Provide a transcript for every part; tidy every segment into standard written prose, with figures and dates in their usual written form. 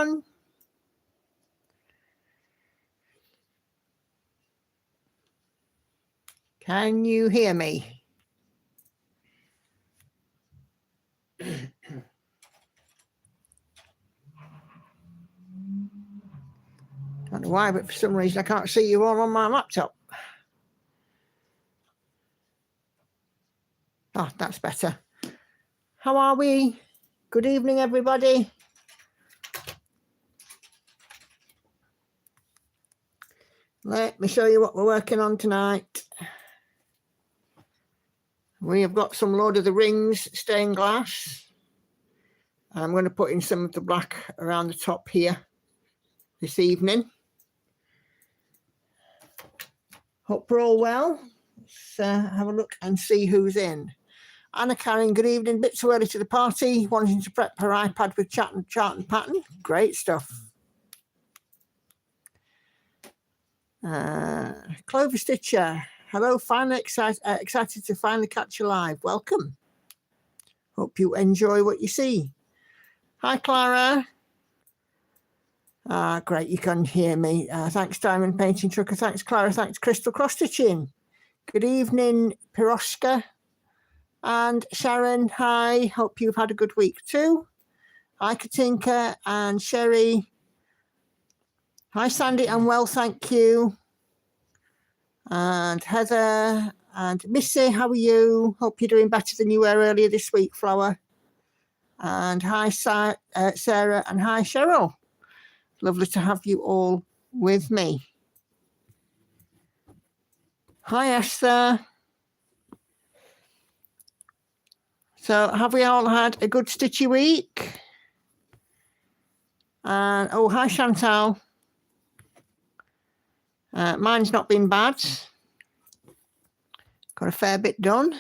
everyone. Can you hear me? Don't know why, but for some reason I can't see you all on my laptop. Oh, that's better. How are we? Good evening, everybody. Let me show you what we're working on tonight. We have got some Lord of the Rings stained glass. I'm going to put in some of the black around the top here this evening. Hope we're all well. Let's have a look and see who's in. Anna Karen, good evening. Bit too early to the party. Wanting to prep her iPad with chart and pattern. Great stuff. Clover Stitcher. Hello, finally excited to finally catch you live. Welcome. Hope you enjoy what you see. Hi, Clara. Great, you can hear me. Thanks, Diamond Painting Trucker. Thanks, Clara. Thanks, Crystal Cross Stitching. Good evening, Piroshka and Sharon. Hi, hope you've had a good week too. Hi, Katinka and Sherry. Hi, Sandy. I'm well, thank you. And Heather and Missy, how are you? Hope you're doing better than you were earlier this week, Flower. And hi, Sarah, and hi, Cheryl. Lovely to have you all with me. Hi, Esther. So have we all had a good stitchy week? And oh, hi, Chantal. Mine's not been bad. Got a fair bit done.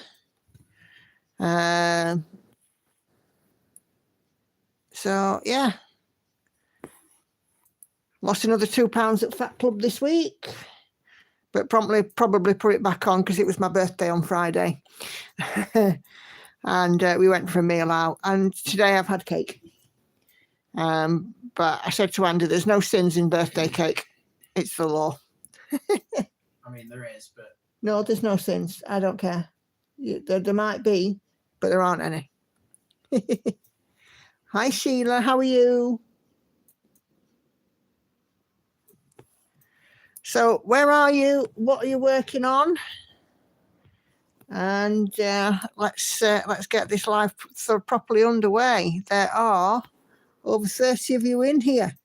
So, yeah. Lost another £2 at Fat Club this week. But probably put it back on because it was my birthday on Friday. And we went for a meal out. And today I've had cake. But I said to Andy, there's no sins in birthday cake. It's the law. I mean, there is, but... No, there's no sins. I don't care. There might be, but there aren't any. Hi, Sheila. How are you? So where are you? What are you working on? And let's get this live sort of properly underway. There are over 30 of you in here.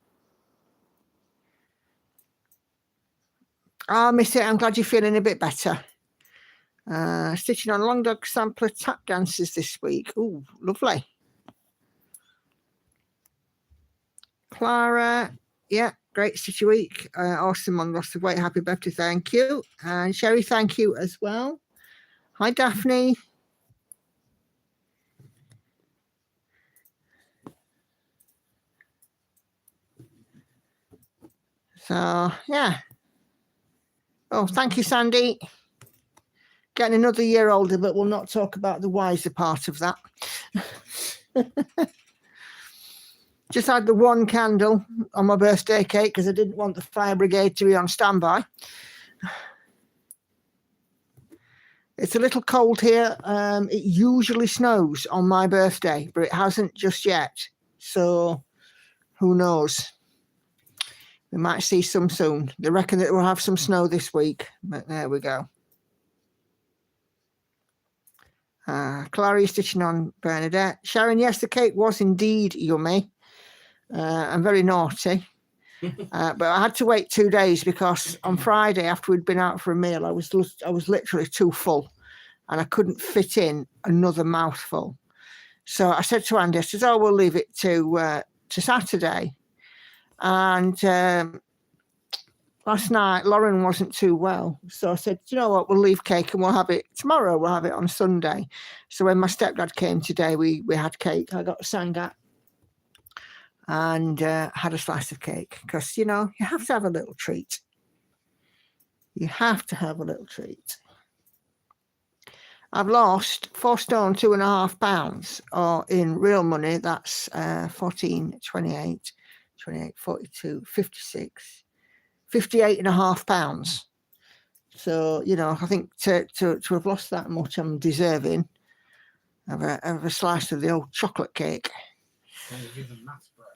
Oh, Missy, I'm glad you're feeling a bit better. Stitching on Long Dog Sampler tap dances this week. Ooh, lovely. Clara, yeah, great stitchy week. Awesome on loss of weight. Happy birthday, thank you. And Sherry, thank you as well. Hi, Daphne. So, yeah. Oh, thank you, Sandy. Getting another year older, but we'll not talk about the wiser part of that. Just had the one candle on my birthday cake because I didn't want the fire brigade to be on standby. It's a little cold here. It usually snows on my birthday, but it hasn't just yet. So who knows? We might see some soon. They reckon that we'll have some snow this week, but there we go. Clary stitching on Bernadette. Sharon, yes, the cake was indeed yummy. And very naughty. But I had to wait 2 days because on Friday, after we'd been out for a meal, I was literally too full and I couldn't fit in another mouthful. So I said to Andy, I said, oh, we'll leave it to Saturday. And last night, Lauren wasn't too well. So I said, you know what, we'll leave cake and we'll have it tomorrow. We'll have it on Sunday. So when my stepdad came today, we had cake. I got Sangat and had a slice of cake because, you know, you have to have a little treat. You have to have a little treat. I've lost 4 stone, 2.5 pounds, or in real money, that's 14.28, 28, 42, 56, 58.5 pounds. So, you know, I think to have lost that much, I'm deserving of a slice of the old chocolate cake. Can you do the maths, bro?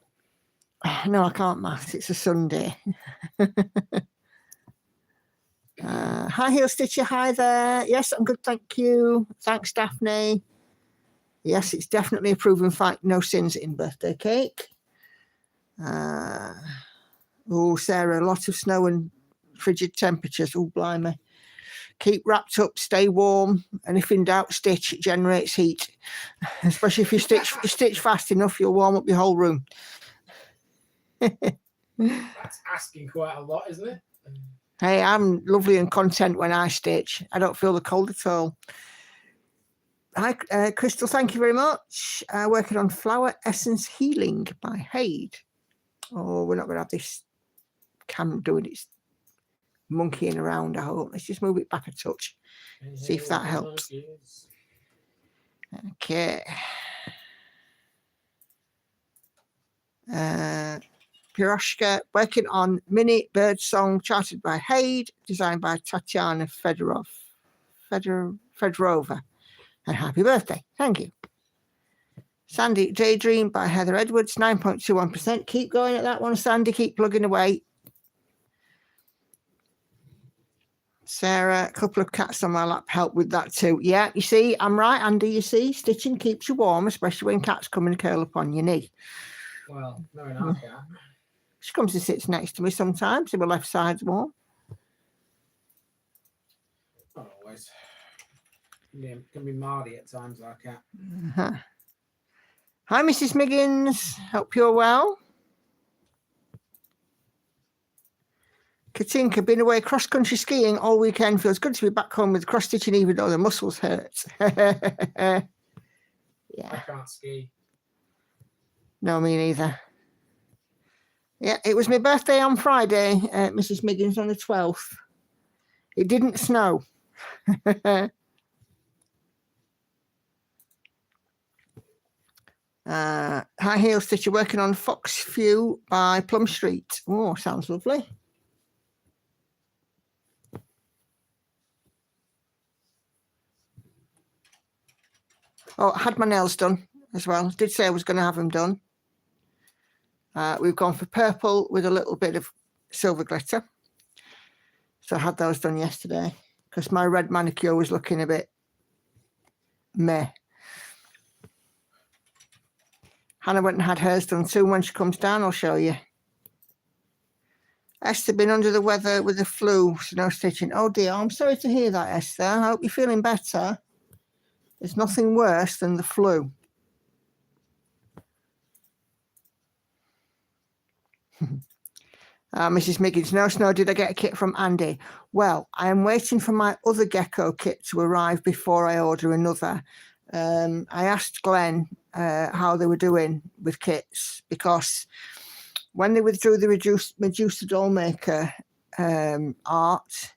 No, I can't maths. It's a Sunday. Hi, Heel Stitcher. Hi there. Yes, I'm good. Thank you. Thanks, Daphne. Yes, it's definitely a proven fact. No sins in birthday cake. Oh, Sarah, a lot of snow and frigid temperatures. Oh, blimey. Keep wrapped up, stay warm, and if in doubt, stitch. It generates heat. Especially if you stitch fast enough, you'll warm up your whole room. That's asking quite a lot, isn't it? Hey, I'm lovely and content when I stitch. I don't feel the cold at all. Hi, Crystal, thank you very much. Working on Flower Essence Healing by Haid. Oh, we're not going to have this camera doing its monkeying around, I hope. Let's just move it back a touch. See if that helps. Okay. Piroshka, working on Mini Bird Song, charted by Haid, designed by Tatiana Fedorova. And happy birthday. Thank you. Sandy Daydream by Heather Edwards, 9.21%. Keep going at that one, Sandy. Keep plugging away. Sarah, a couple of cats on my lap help with that too. Yeah, you see, I'm right, Andy. You see, stitching keeps you warm, especially when cats come and curl up on your knee. Well, no, not cat. She comes and sits next to me sometimes, so my left side's warm. Not always. Can be Mardy at times, like cat. Hi, Mrs. Miggins. Hope you're well. Katinka, been away cross-country skiing all weekend. Feels good to be back home with cross-stitching even though the muscles hurt. Yeah. I can't ski. No, me neither. Yeah, it was my birthday on Friday, Mrs. Miggins, on the 12th. It didn't snow. High Heel Stitcher working on Fox View by Plum Street. Oh, sounds lovely. Oh, I had my nails done as well. Did say I was going to have them done. We've gone for purple with a little bit of silver glitter. So I had those done yesterday because my red manicure was looking a bit meh. Hannah went and had hers done soon. When she comes down, I'll show you. Esther been under the weather with the flu, so no stitching. Oh dear, I'm sorry to hear that, Esther. I hope you're feeling better. There's nothing worse than the flu. Mrs. Miggins, no snow. Did I get a kit from Andy? Well, I am waiting for my other gecko kit to arrive before I order another. I asked Glenn how they were doing with kits because when they withdrew the Medusa doll maker art,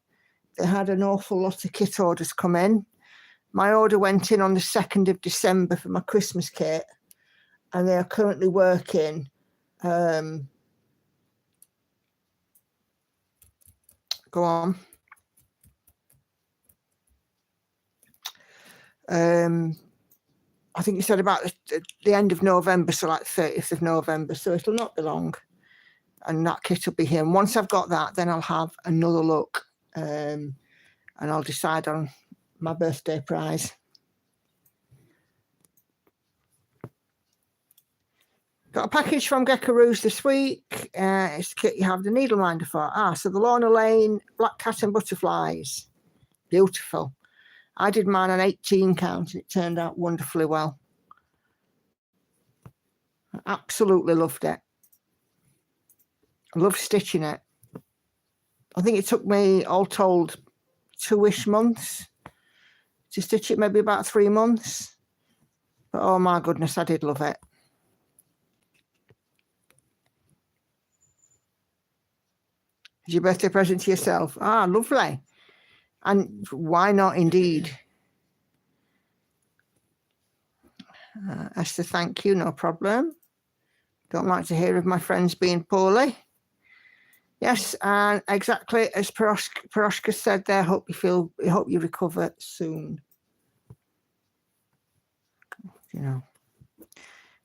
they had an awful lot of kit orders come in. My order went in on the 2nd of December for my Christmas kit, and they are currently working. Go on. I think you said about the end of November, so like 30th of November. So it'll not be long, and that kit will be here. And once I've got that, then I'll have another look, and I'll decide on my birthday prize. Got a package from Geckaroos this week. It's the kit you have the needle minder for. So the Lorna Lane Black Cat and Butterflies. Beautiful. I did mine on 18 count and it turned out wonderfully well. I absolutely loved it. I love stitching it. I think it took me all told 2-ish months to stitch it, maybe about 3 months. But oh my goodness, I did love it. It's your birthday present to yourself. Lovely. And why not indeed? Esther, thank you, no problem. Don't like to hear of my friends being poorly. Yes, and exactly as Paroshka said there, hope you recover soon. You know.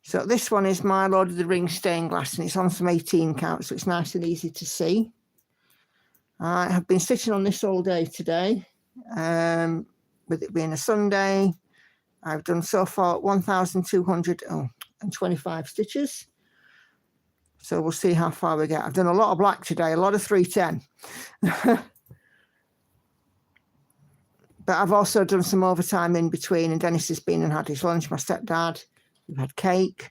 So this one is my Lord of the Rings stained glass, and it's on some 18 count, so it's nice and easy to see. I have been sitting on this all day today, with it being a Sunday. I've done so far 1,225 stitches. So we'll see how far we get. I've done a lot of black today, a lot of 310. But I've also done some overtime in between, and Dennis has been and had his lunch, my stepdad. We've had cake.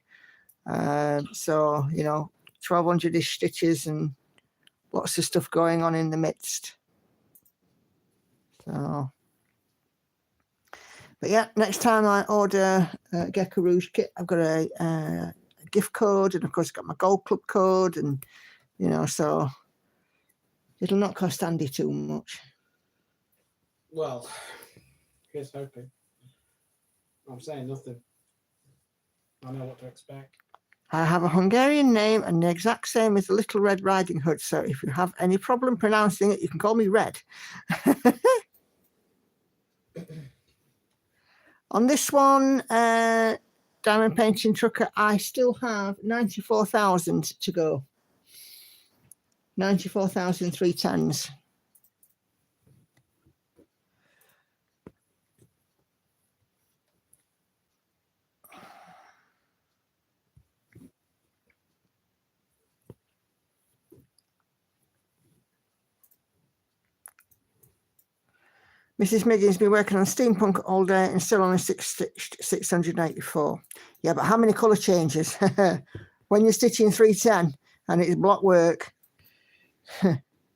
So, 1,200-ish stitches and lots of stuff going on in the midst. So, but yeah, next time I order a Gecko Rouge kit, I've got a gift code, and of course I've got my Gold Club code, and so it'll not cost Andy too much. Well, here's hoping. I'm saying nothing. I know what to expect. I have a Hungarian name and the exact same as the Little Red Riding Hood, so if you have any problem pronouncing it, you can call me Red. On this one, Diamond Painting Trucker, I still have 94,000 to go. 94,310s. Mrs. Miggins been working on steampunk all day and still only 684. Yeah, but how many colour changes? When you're stitching 310 and it's block work,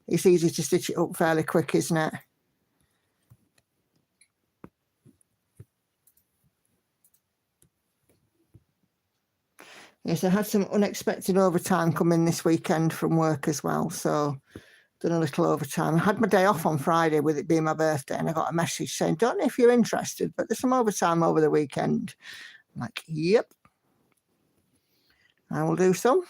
it's easy to stitch it up fairly quick, isn't it? Yes, I had some unexpected overtime come in this weekend from work as well, so done a little overtime. I had my day off on Friday with it being my birthday, and I got a message saying, don't know if you're interested, but there's some overtime over the weekend. I'm like, yep, I will do some.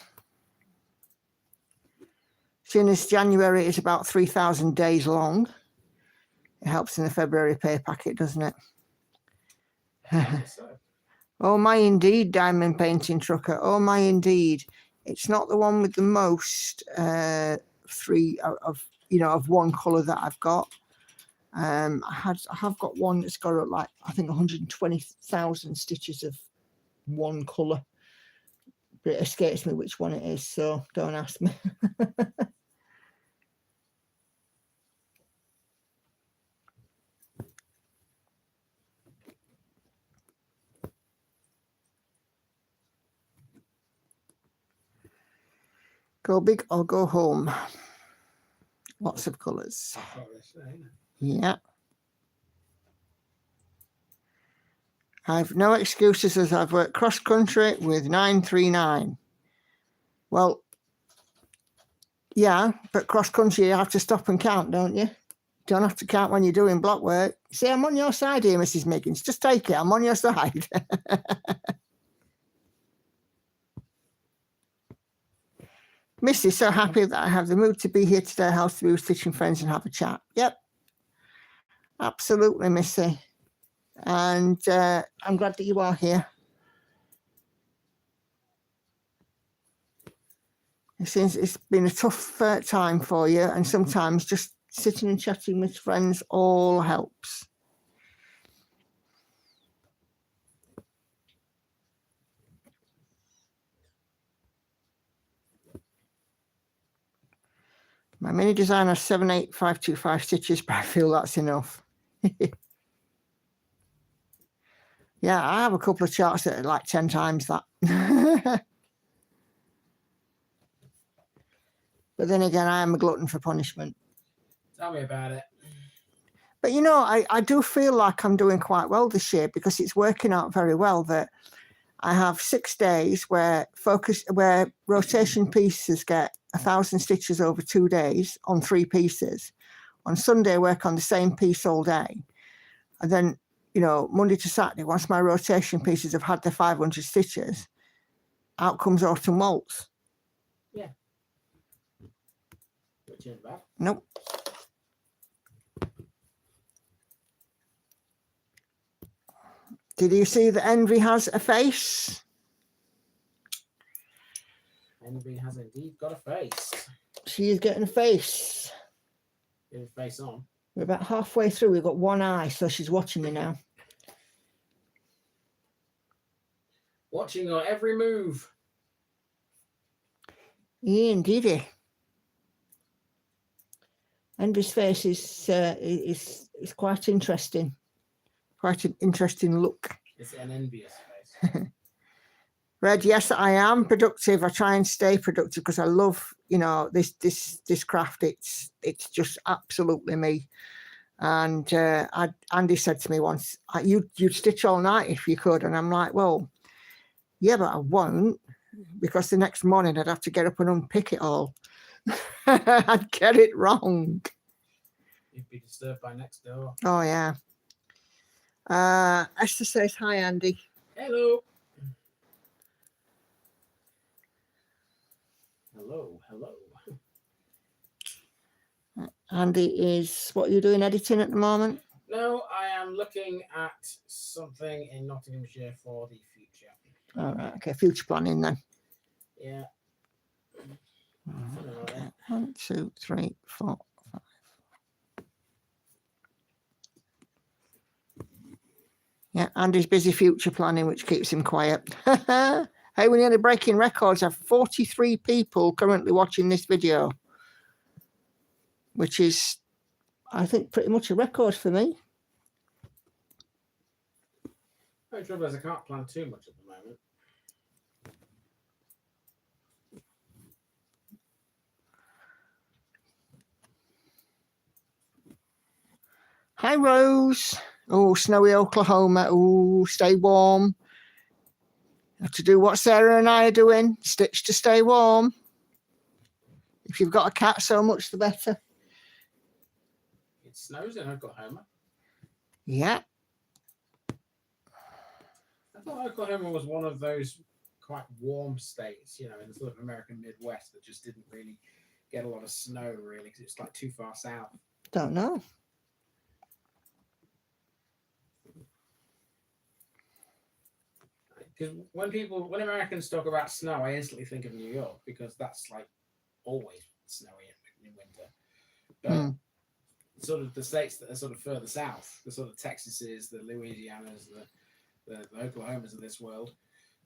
Seeing as January is about 3,000 days long, it helps in the February pay packet, doesn't it? Oh my indeed, Diamond Painting Trucker. Oh my indeed. It's not the one with the most three of one colour that I've got. I have got one that's got like I think 120,000 stitches of one colour. But it escapes me which one it is, so don't ask me. Go big or go home. Lots of colours. Yeah. I've no excuses as I've worked cross country with 939. Well, yeah, but cross country you have to stop and count, don't you? Don't have to count when you're doing block work. See, I'm on your side here, Mrs. Miggins. Just take it. I'm on your side. Missy's so happy that I have the mood to be here today, house to be with stitching friends and have a chat. Yep. Absolutely, Missy. And I'm glad that you are here. It seems it's been a tough time for you, and sometimes just sitting and chatting with friends all helps. My mini design has 78525 stitches, but I feel that's enough. Yeah, I have a couple of charts that are like 10 times that. But then again, I am a glutton for punishment. Tell me about it. But I do feel like I'm doing quite well this year because it's working out very well that I have 6 days where rotation pieces get 1,000 stitches over 2 days on 3 pieces. On Sunday, I work on the same piece all day. And then, Monday to Saturday, once my rotation pieces have had their 500 stitches, Out Comes Autumn Waltz. Which ain't bad. Nope. Did you see that Envy has a face? Envy has indeed got a face. She is getting a face. Get his face on. We're about halfway through. We've got one eye, so she's watching me now. Watching your every move. Yeah, indeed. Envy's face is quite interesting. Quite an interesting look. It's an envious face. Red, yes, I am productive. I try and stay productive because I love, this craft. It's just absolutely me. And Andy said to me once, you'd stitch all night if you could. And I'm like, well, yeah, but I won't, because the next morning I'd have to get up and unpick it all. I'd get it wrong. You'd be disturbed by next door. Oh, yeah. Esther says, hi, Andy. Hello. Hello, hello. Andy is, what are you doing, editing at the moment? No, I am looking at something in Nottinghamshire for the future. All right, okay, future planning then. Yeah. Okay. 1, 2, 3, 4, 5. Yeah, Andy's busy future planning, which keeps him quiet. Hey, we're nearly breaking records. I have 43 people currently watching this video, which is, I think, pretty much a record for me. The trouble is I can't plan too much at the moment. Hi, Rose. Oh, snowy Oklahoma. Oh, stay warm. Have to do what Sarah and I are doing. Stitch to stay warm. If you've got a cat, so much the better. It snows in Oklahoma. Yeah. I thought Oklahoma was one of those quite warm states, in the sort of American Midwest that just didn't really get a lot of snow, really, because it's like too far south. Don't know. Because when Americans talk about snow, I instantly think of New York, because that's like always snowy in winter. But sort of the states that are sort of further south, the sort of Texases, the Louisianas, the Oklahomas of this world,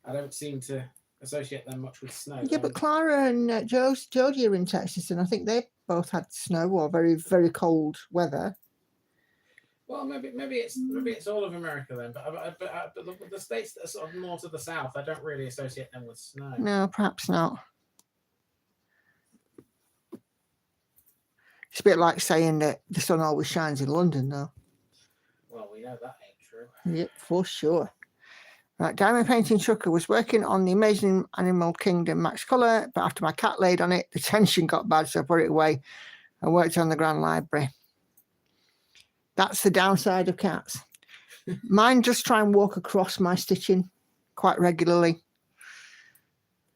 I don't seem to associate them much with snow. Yeah, but Clara and Jodie are in Texas, and I think they both had snow or very, very cold weather. Well, maybe it's all of America then, but the states that are sort of more to the south, I don't really associate them with snow. No, perhaps not. It's a bit like saying that the sun always shines in London, though. Well, we know that ain't true. Yep, for sure. Right, Diamond Painting Trucker was working on the Amazing Animal Kingdom Max Colour, but after my cat laid on it, the tension got bad, so I put it away. I worked on the Grand Library. That's the downside of cats. Mine just try and walk across my stitching quite regularly.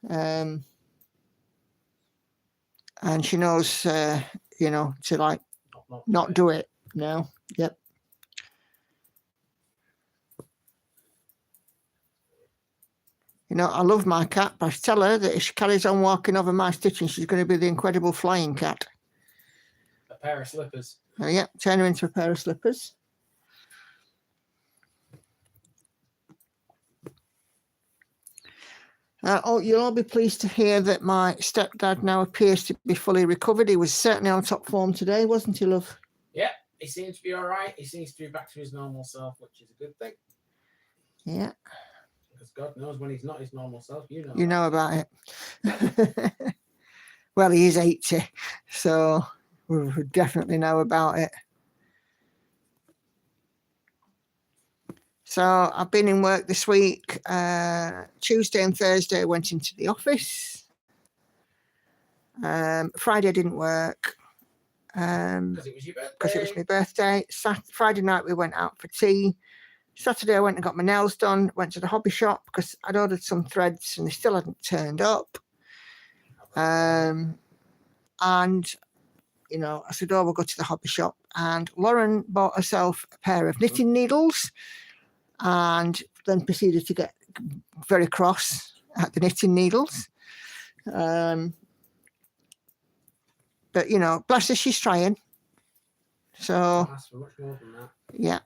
And she knows, to like not do it. No. Yep. I love my cat, but I tell her that if she carries on walking over my stitching, she's going to be the incredible flying cat. A pair of slippers. Oh, yeah, turn her into a pair of slippers. You'll all be pleased to hear that my stepdad now appears to be fully recovered. He was certainly on top form today, wasn't he, love? Yeah, he seems to be all right. He seems to be back to his normal self, which is a good thing. Yeah. Because God knows when he's not his normal self, you know. You know about it. Well, he is 80, so we definitely know about it. So I've been in work this week. Tuesday and Thursday I went into the office. Friday I didn't work. Because it was your birthday. Because it was my birthday. Friday night we went out for tea. Saturday I went and got my nails done, went to the hobby shop because I'd ordered some threads and they still hadn't turned up. And, you know, I said, oh, we'll go to the hobby shop. And Lauren bought herself a pair of knitting needles and then proceeded to get very cross at the knitting needles. But, you know, bless her, she's trying. So, yeah.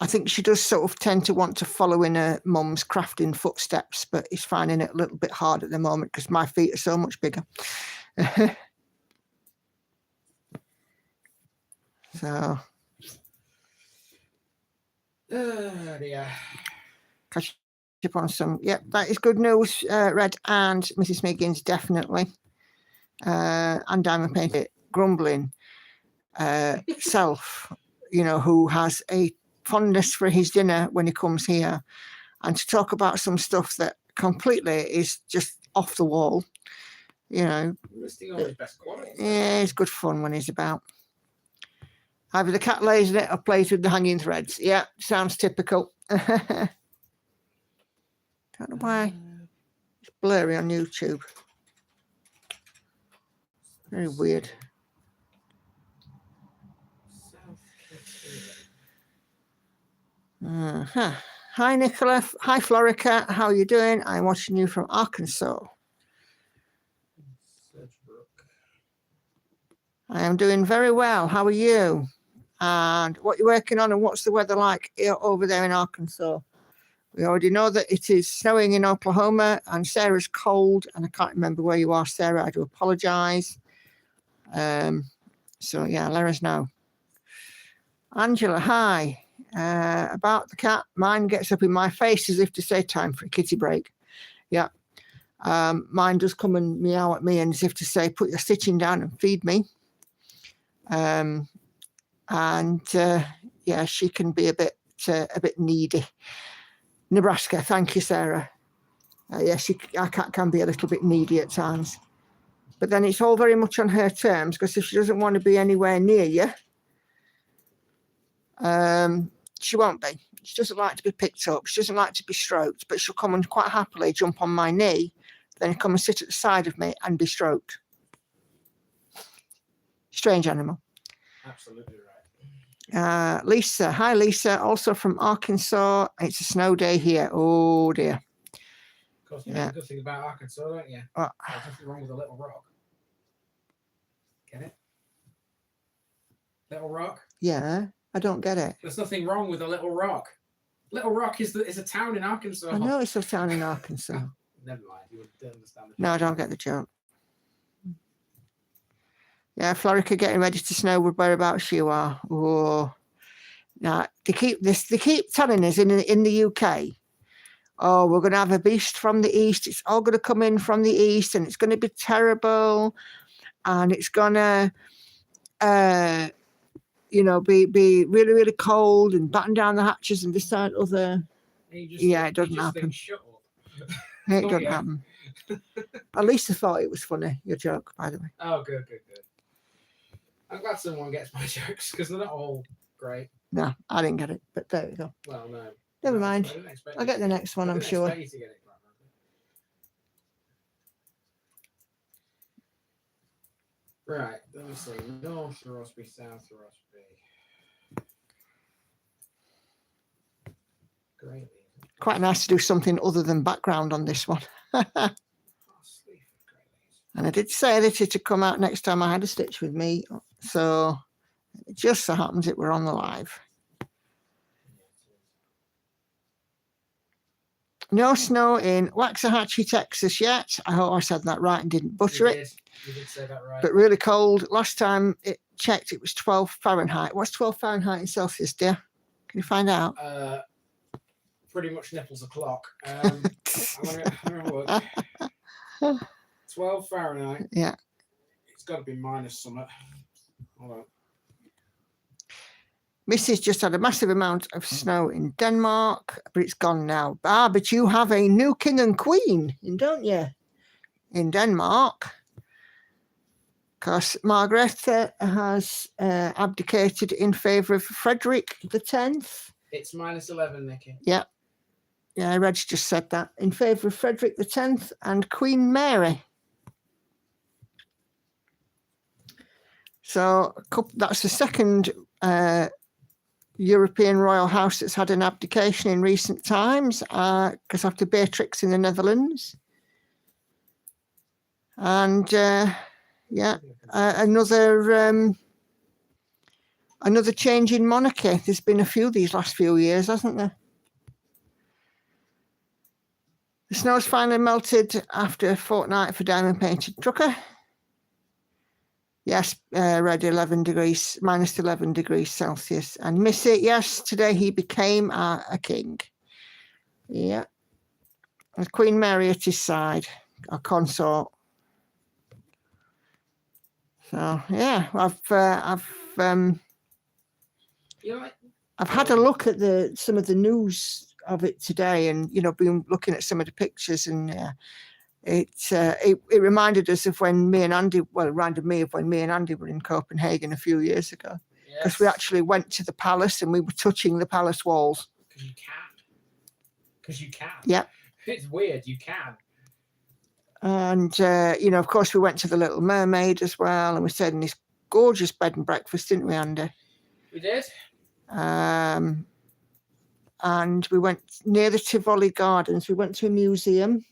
I think she does sort of tend to want to follow in her mum's crafting footsteps, but it's finding it a little bit hard at the moment because my feet are so much bigger. So, dear. Catch up on some. Yep, that is good news, Red and Mrs. Miggins, definitely. And Diamond Painter grumbling self, you know, who has a fondness for his dinner when he comes here, and to talk about some stuff that completely is just off the wall, you know. Yeah, it's good fun when he's about. Either the cat lays in it or plays with the hanging threads. Yeah, sounds typical. Don't know why it's blurry on YouTube. Very weird. Hi, Nicola. Hi, Florica. How are you doing? I'm watching you from Arkansas. I am doing very well. How are you? And what you're working on, and what's the weather like over there in Arkansas? We already know that it is snowing in Oklahoma, and Sarah's cold, and I can't remember where you are, Sarah. I do apologise. So yeah, let us know. Angela, hi. About the cat, mine gets up in my face as if to say time for a kitty break. Yeah. Mine does come and meow at me and as if to say, put your stitching down and feed me. Yeah, she can be a bit needy. Nebraska, thank you, Sarah. Yes, our cat can be a little bit needy at times. But then it's all very much on her terms, because if she doesn't want to be anywhere near you, she won't be. She doesn't like to be picked up. She doesn't like to be stroked, but she'll come and quite happily jump on my knee, then come and sit at the side of me and be stroked. Strange animal. Absolutely right. Lisa, hi Lisa, also from Arkansas. It's a snow day here. Oh dear. Of course, you know the good thing about Arkansas, don't you? There's nothing wrong with a little rock. Get it? Little rock? Yeah, I don't get it. There's nothing wrong with a little rock. Little Rock is a town in Arkansas. I know it's a town in Arkansas. Never mind, you wouldn't understand. No, I don't get the joke. Yeah, Florica getting ready to snow. Whereabouts you are? Oh, now they keep telling us in the UK. Oh, we're going to have a beast from the east. It's all going to come in from the east, and it's going to be terrible, and it's going to, be really, really cold and batten down the hatches and this that other. Yeah, it doesn't happen. It doesn't happen. At least I thought it was funny, your joke, by the way. Oh, good. I'm glad someone gets my jokes, because they're not all great. No, I didn't get it, but there we go. Well, no. Never mind. I'll get the next one, I'm sure. You to get it, right, let me see. North Rossby, South Rossby. Great. Quite nice to do something other than background on this one. And I did say that it would come out next time I had a stitch with me. So it just so happens that we're on the live. No snow in Waxahachie, Texas yet. I hope I said that right and didn't butcher it. You did say that right. But really cold. Last time it checked, it was 12 Fahrenheit. What's 12 Fahrenheit in Celsius, dear? Can you find out? Pretty much nipples o'clock. I'm gonna look. 12 Fahrenheit. Yeah. It's got to be minus something. Hold on. Mrs. just had a massive amount of snow in Denmark, but it's gone now. But you have a new king and queen, don't you? In Denmark. Because Margaretha has abdicated in favour of Frederick X. It's -11, Nikki. Yeah. Yeah, Reg just said that. In favour of Frederick X and Queen Mary. So that's the second European royal house that's had an abdication in recent times, because after Beatrix in the Netherlands. And another change in monarchy. There's been a few these last few years, hasn't there? The snow's finally melted after a fortnight for diamond painted trucker. Yes, Red 11 degrees, -11 degrees Celsius. And Missy, yes, today he became a king. Yeah. With Queen Mary at his side, a consort. So yeah, I've had a look at some of the news of it today, and been looking at some of the pictures, and it reminded us of when me and Andy, well, it reminded me of when me and Andy were in Copenhagen a few years ago, because we actually went to the palace and we were touching the palace walls. Because you can. Yeah. It's weird. You can. And of course, we went to the Little Mermaid as well, and we stayed in this gorgeous bed and breakfast, didn't we, Andy? We did. And we went near the Tivoli Gardens. We went to a museum.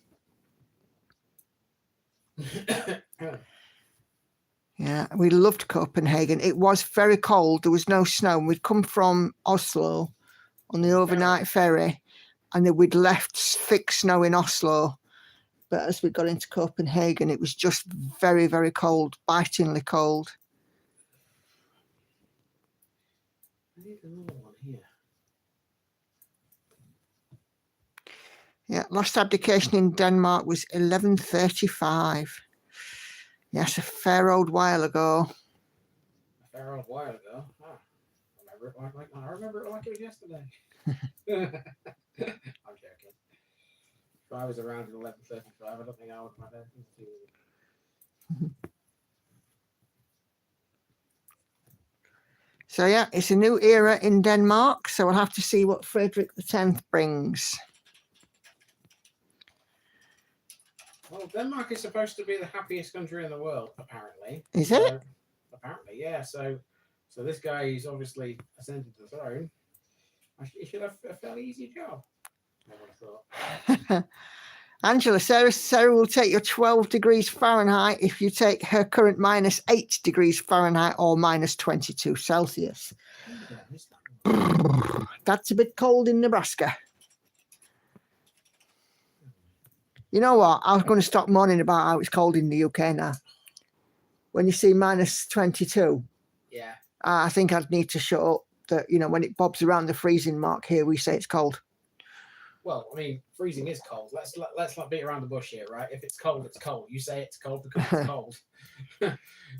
Yeah, we loved Copenhagen. It was very cold. There was no snow. We'd come from Oslo on the overnight ferry, and then we'd left thick snow in Oslo. But as we got into Copenhagen, it was just very, very cold, bitingly cold. I need another one here. Yeah, last abdication in Denmark was 1135. Yes, a fair old while ago. A fair old while ago? Oh, I remember it like it was yesterday. I'm joking. If I was around in 1135, I don't think I would have had anything to do with it. So yeah, it's a new era in Denmark, so we'll have to see what Frederick X brings. Well, Denmark is supposed to be the happiest country in the world, apparently. Is it? Apparently, yeah. So this guy is obviously ascended to the throne. He should have a fairly easy job, I would have thought. Angela, Sarah will take your 12 degrees Fahrenheit if you take her current -8 degrees Fahrenheit or -22 Celsius. That's a bit cold in Nebraska. You know what? I was going to stop moaning about how it's cold in the UK now. When you see -22, yeah, I think I'd need to shut up. That when it bobs around the freezing mark here, we say it's cold. Well, I mean, freezing is cold. Let's not beat around the bush here, right? If it's cold, it's cold. You say it's cold because it's cold.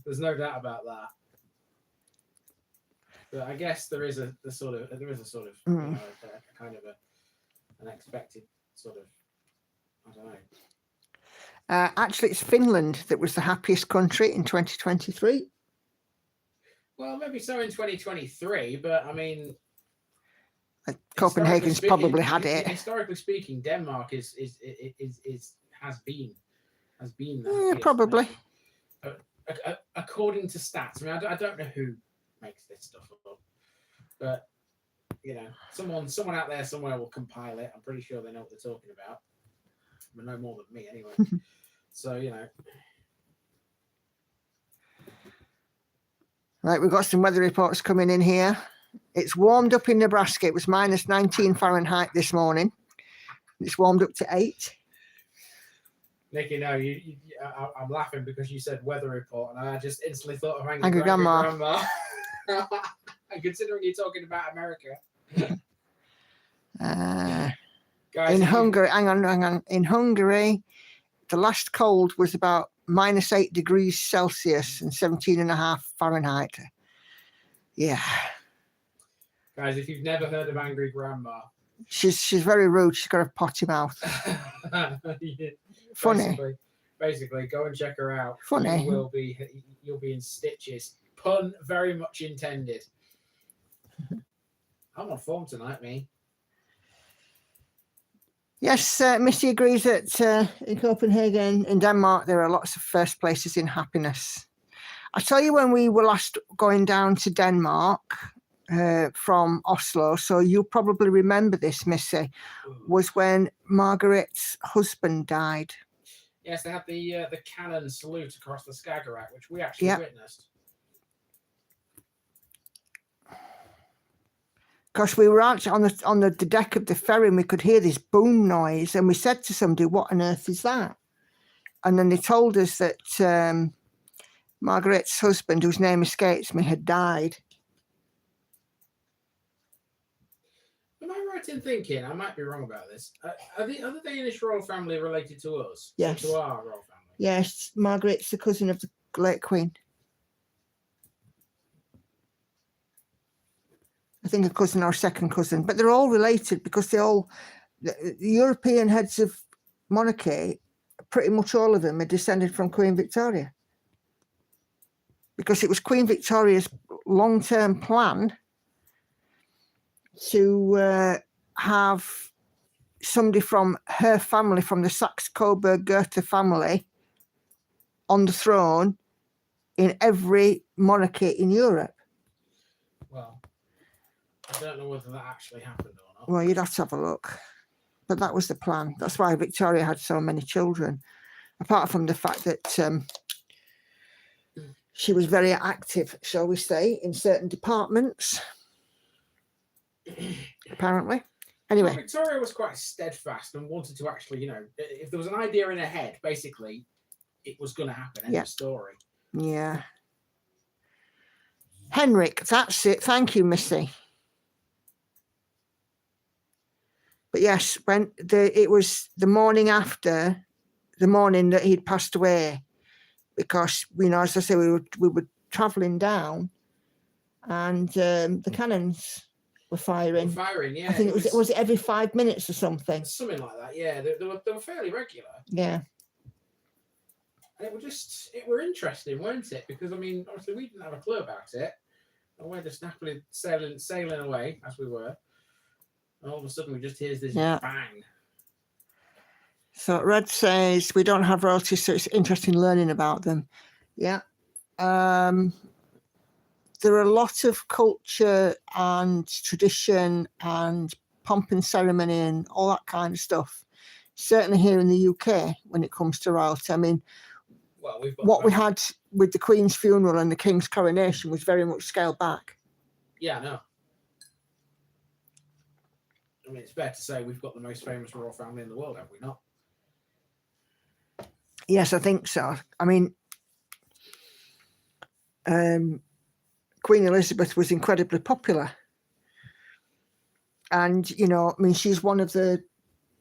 There's no doubt about that. But I guess there is a sort of kind of an expected sort of, I don't know. Actually, it's Finland that was the happiest country in 2023. Well, maybe so in 2023, but I mean, Copenhagen's probably had it. Historically speaking, Denmark has been probably. According to stats. I mean, I don't know who makes this stuff up, but someone out there somewhere will compile it. I'm pretty sure they know what they're talking about, but no more than me anyway. So Right, we've got some weather reports coming in here. It's warmed up in Nebraska. It was -19 Fahrenheit this morning. It's warmed up to 8. Nicky, no, I'm laughing because you said weather report, and I just instantly thought of Angry Grandma. And considering you're talking about America. Guys, in Hungary, hang on. In Hungary, the last cold was about -8 degrees Celsius and 17.5 Fahrenheit. Yeah. Guys, if you've never heard of Angry Grandma, she's very rude. She's got a potty mouth. Yeah. Funny. Basically, go and check her out. Funny. You'll be in stitches. Pun very much intended. I'm on form tonight, me. Yes, Missy agrees that in Copenhagen, in Denmark, there are lots of first places in happiness. I tell you, when we were last going down to Denmark from Oslo, so you'll probably remember this, Missy, was when Margaret's husband died. Yes, they had the cannon salute across the Skagerrak, which we actually witnessed. Because we were actually on the deck of the ferry and we could hear this boom noise, and we said to somebody, "What on earth is that?" And then they told us that Margaret's husband, whose name escapes me, had died. Am I right in thinking, I might be wrong about this, are the Danish royal family related to us? Yes. To our royal family? Yes, Margaret's the cousin of the late Queen. I think a cousin or a second cousin, but they're all related because the European heads of monarchy, pretty much all of them are descended from Queen Victoria. Because it was Queen Victoria's long-term plan to have somebody from her family, from the Saxe-Coburg-Gotha family, on the throne in every monarchy in Europe. Well, I don't know whether that actually happened or not. Well, you'd have to have a look. But that was the plan. That's why Victoria had so many children. Apart from the fact that she was very active, shall we say, in certain departments. Apparently. Anyway. Well, Victoria was quite steadfast and wanted to actually, if there was an idea in her head, basically, it was going to happen. End of story. Yeah. Henrik, that's it. Thank you, Missy. But yes, when it was the morning after, the morning that he'd passed away, because as I say, we were travelling down, and the cannons were firing. Yeah. I think it was every 5 minutes or something. Something like that. Yeah, they were fairly regular. Yeah. And it were interesting, weren't it? Because obviously we didn't have a clue about it, and we're just happily sailing away as we were. And all of a sudden, we just hear this bang. So Red says, we don't have royalties, so it's interesting learning about them. Yeah. There are a lot of culture and tradition and pomp and ceremony and all that kind of stuff. Certainly here in the UK, when it comes to royalty. What we had with the Queen's funeral and the King's coronation was very much scaled back. Yeah, I know. It's fair to say we've got the most famous royal family in the world, have we not? Yes, I think so. Queen Elizabeth was incredibly popular. And, she's one of the...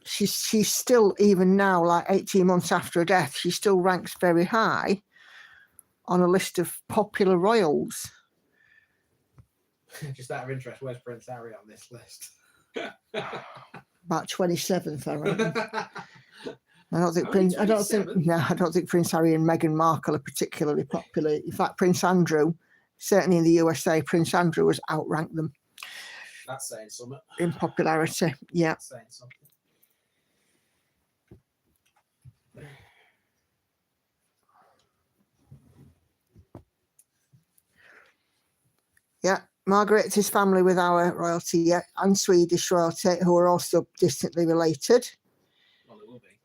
She's still, even now, like 18 months after her death, she still ranks very high on a list of popular royals. Just out of interest, where's Prince Harry on this list? About 27th, I reckon. I don't think Prince Harry and Meghan Markle are particularly popular. In fact, Prince Andrew, certainly in the USA, Prince Andrew has outranked them. That's saying something. In popularity, yeah. That's saying something. Yeah, Margaret is family with our royalty, and Swedish royalty, who are also distantly related. Well, it will be.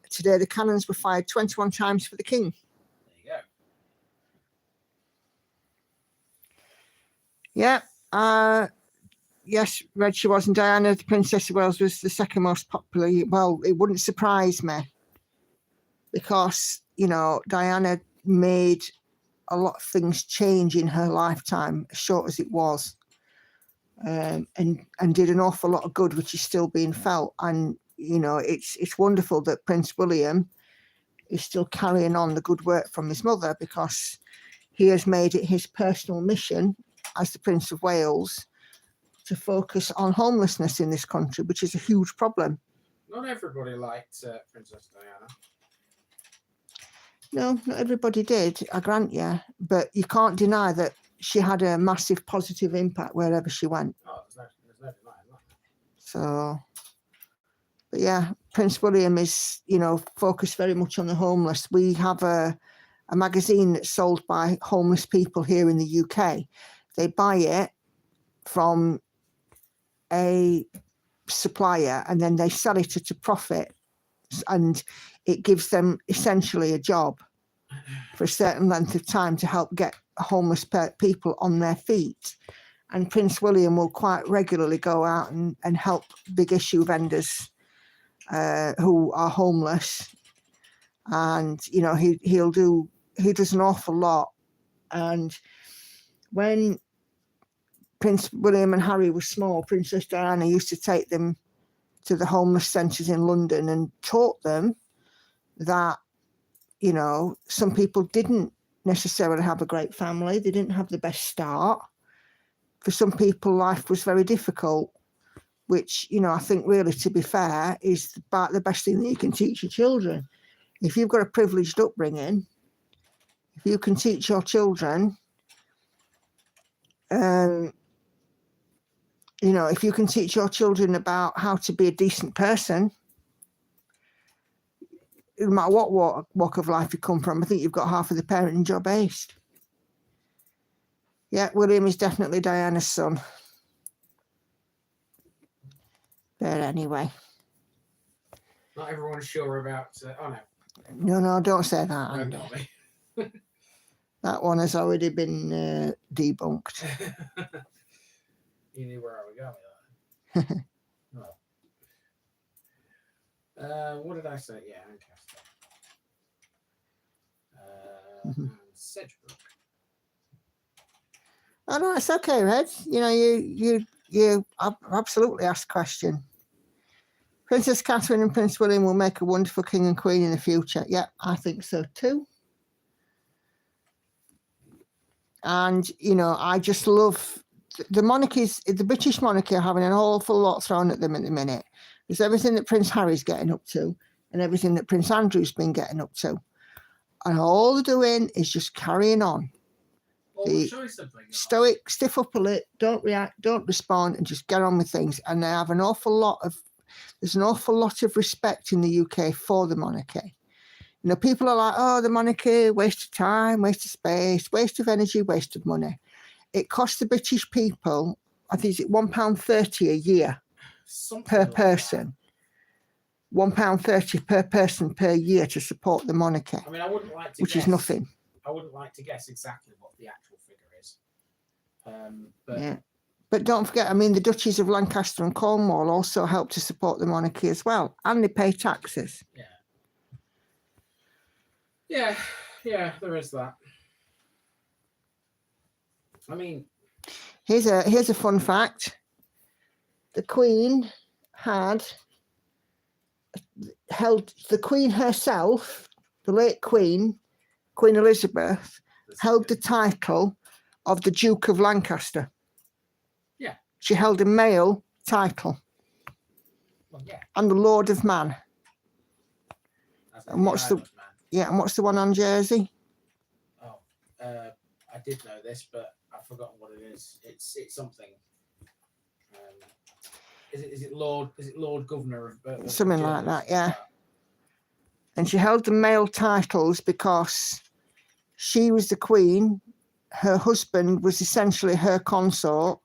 Today, the cannons were fired 21 times for the King. There you go. Yeah. Yes, Red, she was, and Diana, the Princess of Wales, was the second most popular. Well, it wouldn't surprise me because, Diana made a lot of things change in her lifetime, as short as it was, and did an awful lot of good, which is still being felt. And, it's wonderful that Prince William is still carrying on the good work from his mother, because he has made it his personal mission as the Prince of Wales to focus on homelessness in this country, which is a huge problem. Not everybody liked Princess Diana. No, not everybody did, I grant you. But you can't deny that she had a massive positive impact wherever she went. Oh, there's no denying that. So, but yeah, Prince William is, you know, focused very much on the homeless. We have a magazine that's sold by homeless people here in the UK. They buy it from a supplier and then they sell it at a profit, and it gives them essentially a job for a certain length of time to help get homeless people on their feet. And Prince William will quite regularly go out and help big issue vendors who are homeless. And, you know, he does an awful lot. And when Prince William and Harry were small, Princess Diana used to take them to the homeless centres in London and taught them that, you know, some people didn't necessarily have a great family. They didn't have the best start. For some people, life was very difficult, which, you know, I think really, to be fair, is about the best thing that you can teach your children. If you've got a privileged upbringing, if you can teach your children, you know, if you can teach your children about how to be a decent person, no matter what walk of life you come from, I think you've got half of the parenting job aced. Yeah, William is definitely Diana's son. But anyway. Not everyone's sure about... oh, no. No, don't say that, No, Andy. not me. That one has already been debunked. You knew where I was going with that. Well. What did I say? Yeah, Ancaster. And Sedgebrook. Oh no, it's okay, Red. You know, you absolutely asked a question. Princess Catherine and Prince William will make a wonderful king and queen in the future. Yeah, I think so too. And, you know, I just love the monarchies. The British monarchy are having an awful lot thrown at them at the minute. There's everything that Prince Harry's getting up to and everything that Prince Andrew's been getting up to. And all they're doing is just carrying on. Stoic, stiff upper lip, don't react, don't respond, and just get on with things. And they have there's an awful lot of respect in the UK for the monarchy. You know, people are like, oh, the monarchy, waste of time, waste of space, waste of energy, waste of money. It costs the British people, I think it's £1.30 a year per person. £1.30 per person per year to support the monarchy. I mean, I wouldn't like to which guess, is nothing. I wouldn't like to guess exactly what the actual figure is. But yeah. But don't forget, I mean, the Duchies of Lancaster and Cornwall also help to support the monarchy as well, and they pay taxes. Yeah, there is that. I mean, here's a fun fact. The Queen the Queen herself, the late Queen Elizabeth, held the title of the Duke of Lancaster. Yeah. She held a male title. Well, yeah. And the Lord of Man. And what's the... Man. Yeah, and what's the one on Jersey? Oh, I did know this, but I've forgotten what it is. It's something. Is it Lord Governor of something like that, yeah. And she held the male titles because she was the Queen. Her husband was essentially her consort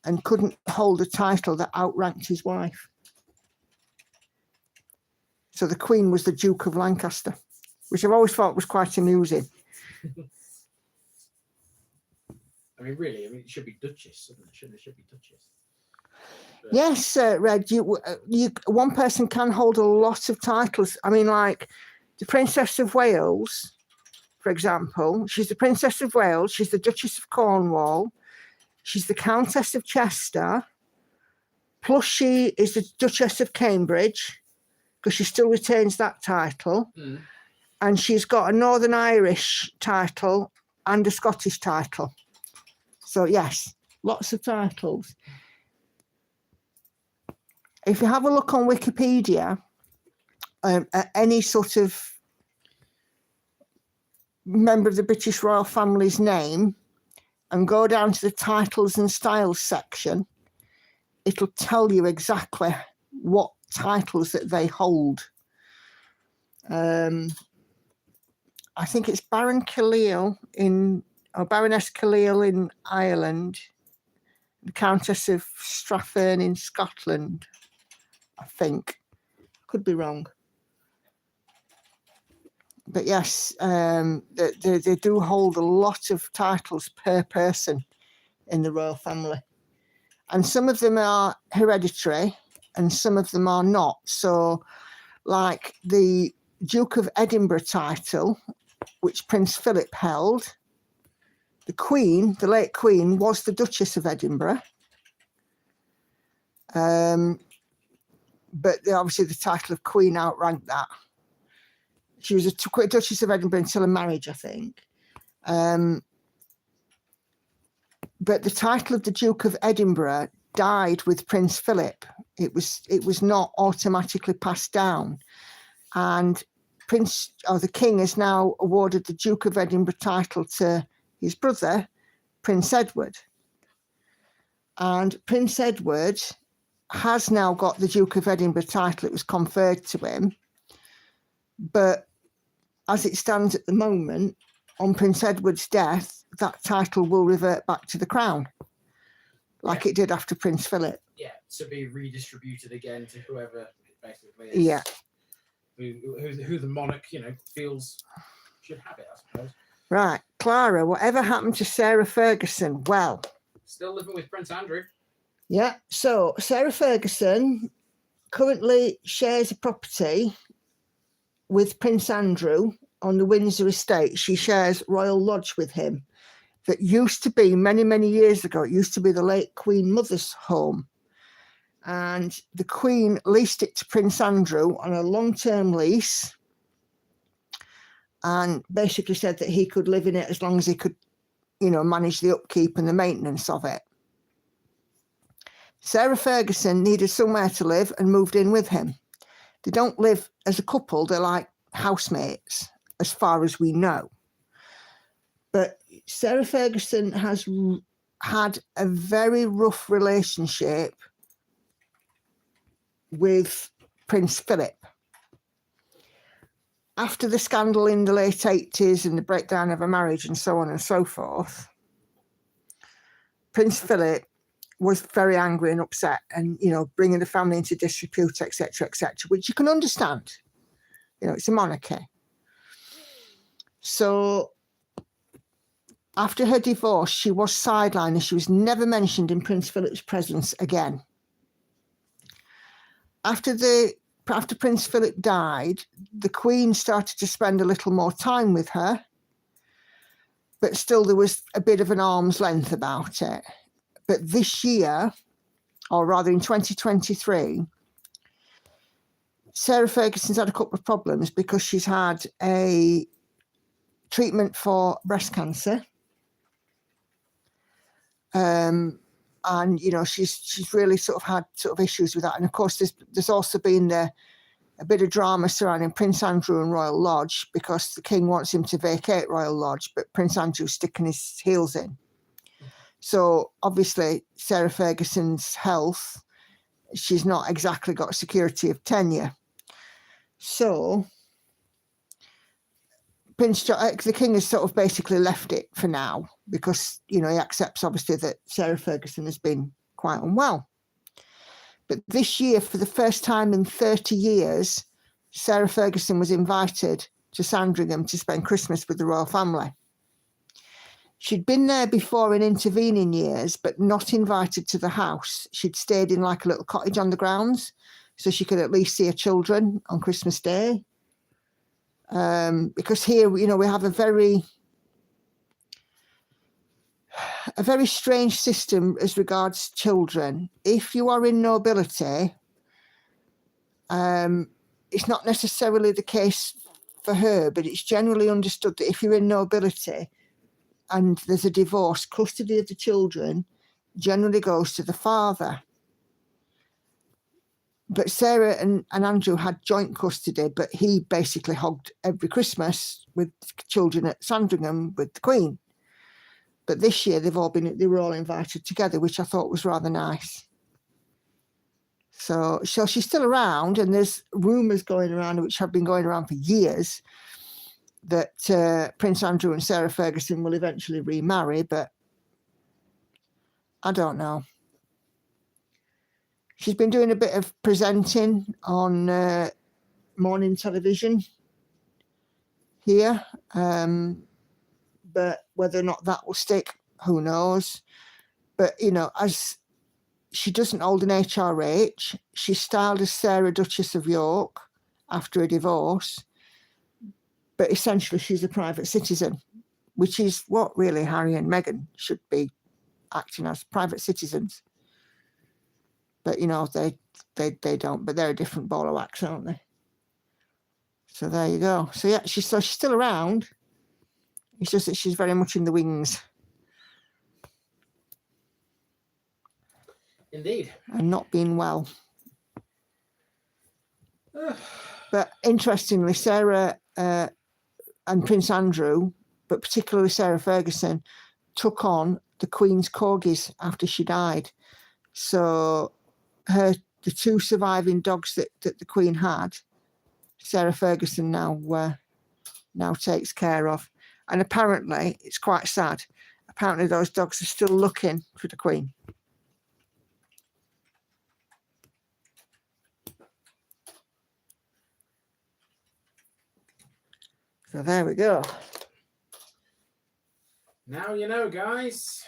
and couldn't hold a title that outranked his wife. So the Queen was the Duke of Lancaster, which I've always thought was quite amusing. I mean, really, it should be Duchess, isn't it? It should be Duchess. But... Yes, Red, one person can hold a lot of titles. I mean, like the Princess of Wales, for example, she's the Princess of Wales, she's the Duchess of Cornwall, she's the Countess of Chester, plus she is the Duchess of Cambridge, because she still retains that title. Mm. And she's got a Northern Irish title and a Scottish title. So, yes, lots of titles. If you have a look on Wikipedia, at any sort of member of the British royal family's name, and go down to the titles and styles section, it'll tell you exactly what titles that they hold. I think it's Baron Khalil or Baroness Khalil in Ireland, the Countess of Strathern in Scotland, I think. Could be wrong. But yes, they do hold a lot of titles per person in the royal family. And some of them are hereditary and some of them are not. So like the Duke of Edinburgh title, which Prince Philip held, the Queen, the late Queen, was the Duchess of Edinburgh. But obviously the title of Queen outranked that. She was a Duchess of Edinburgh until her marriage, I think. But the title of the Duke of Edinburgh died with Prince Philip. It was not automatically passed down. And the King has now awarded the Duke of Edinburgh title to his brother, Prince Edward. And Prince Edward has now got the Duke of Edinburgh title. It was conferred to him. But as it stands at the moment, on Prince Edward's death, that title will revert back to the crown, like it did after Prince Philip. Yeah, to be redistributed again to whoever basically is. Yeah. Who the monarch, feels should have it, I suppose. Right, Clara, whatever happened to Sarah Ferguson? Well, still living with Prince Andrew. Yeah, so Sarah Ferguson currently shares a property with Prince Andrew on the Windsor estate. She shares Royal Lodge with him. That used to be, many, many years ago, it used to be the late Queen Mother's home. And the Queen leased it to Prince Andrew on a long-term lease and basically said that he could live in it as long as he could, manage the upkeep and the maintenance of it. Sarah Ferguson needed somewhere to live and moved in with him. They don't live as a couple, they're like housemates, as far as we know. But Sarah Ferguson has had a very rough relationship with Prince Philip. After the scandal in the late 80s and the breakdown of her marriage and so on and so forth, Prince Philip was very angry and upset and, bringing the family into disrepute, etc., which you can understand. It's a monarchy. So after her divorce, she was sidelined and she was never mentioned in Prince Philip's presence again. After Prince Philip died, the Queen started to spend a little more time with her, but still there was a bit of an arm's length about it. But this year, or rather in 2023, Sarah Ferguson's had a couple of problems because she's had a treatment for breast cancer. And, she's really sort of had issues with that. And of course, there's also been a bit of drama surrounding Prince Andrew and Royal Lodge because the King wants him to vacate Royal Lodge, but Prince Andrew's sticking his heels in. So obviously, Sarah Ferguson's health, she's not exactly got security of tenure. So the King has sort of basically left it for now because, he accepts obviously that Sarah Ferguson has been quite unwell. But this year, for the first time in 30 years, Sarah Ferguson was invited to Sandringham to spend Christmas with the royal family. She'd been there before in intervening years, but not invited to the house. She'd stayed in like a little cottage on the grounds so she could at least see her children on Christmas Day. Because here, we have a very strange system as regards children. If you are in nobility, it's not necessarily the case for her, but it's generally understood that if you're in nobility and there's a divorce, custody of the children generally goes to the father. But Sarah and Andrew had joint custody, but he basically hogged every Christmas with children at Sandringham with the Queen. But this year they were all invited together, which I thought was rather nice. So she's still around, and there's rumours going around, which have been going around for years, that Prince Andrew and Sarah Ferguson will eventually remarry, but I don't know. She's been doing a bit of presenting on morning television here, but whether or not that will stick, who knows. But, you know, as she doesn't hold an HRH, she's styled as Sarah, Duchess of York, after a divorce, but essentially she's a private citizen, which is what really Harry and Meghan should be acting as, private citizens. But, you know, they don't, but they're a different ball of wax, aren't they? So there you go. So yeah, she's still around. It's just that she's very much in the wings. Indeed. And not being well. But interestingly, Sarah and Prince Andrew, but particularly Sarah Ferguson, took on the Queen's corgis after she died. So the two surviving dogs that the Queen had, Sarah Ferguson now takes care of. And apparently, it's quite sad, apparently those dogs are still looking for the Queen. So there we go. Now you know, guys.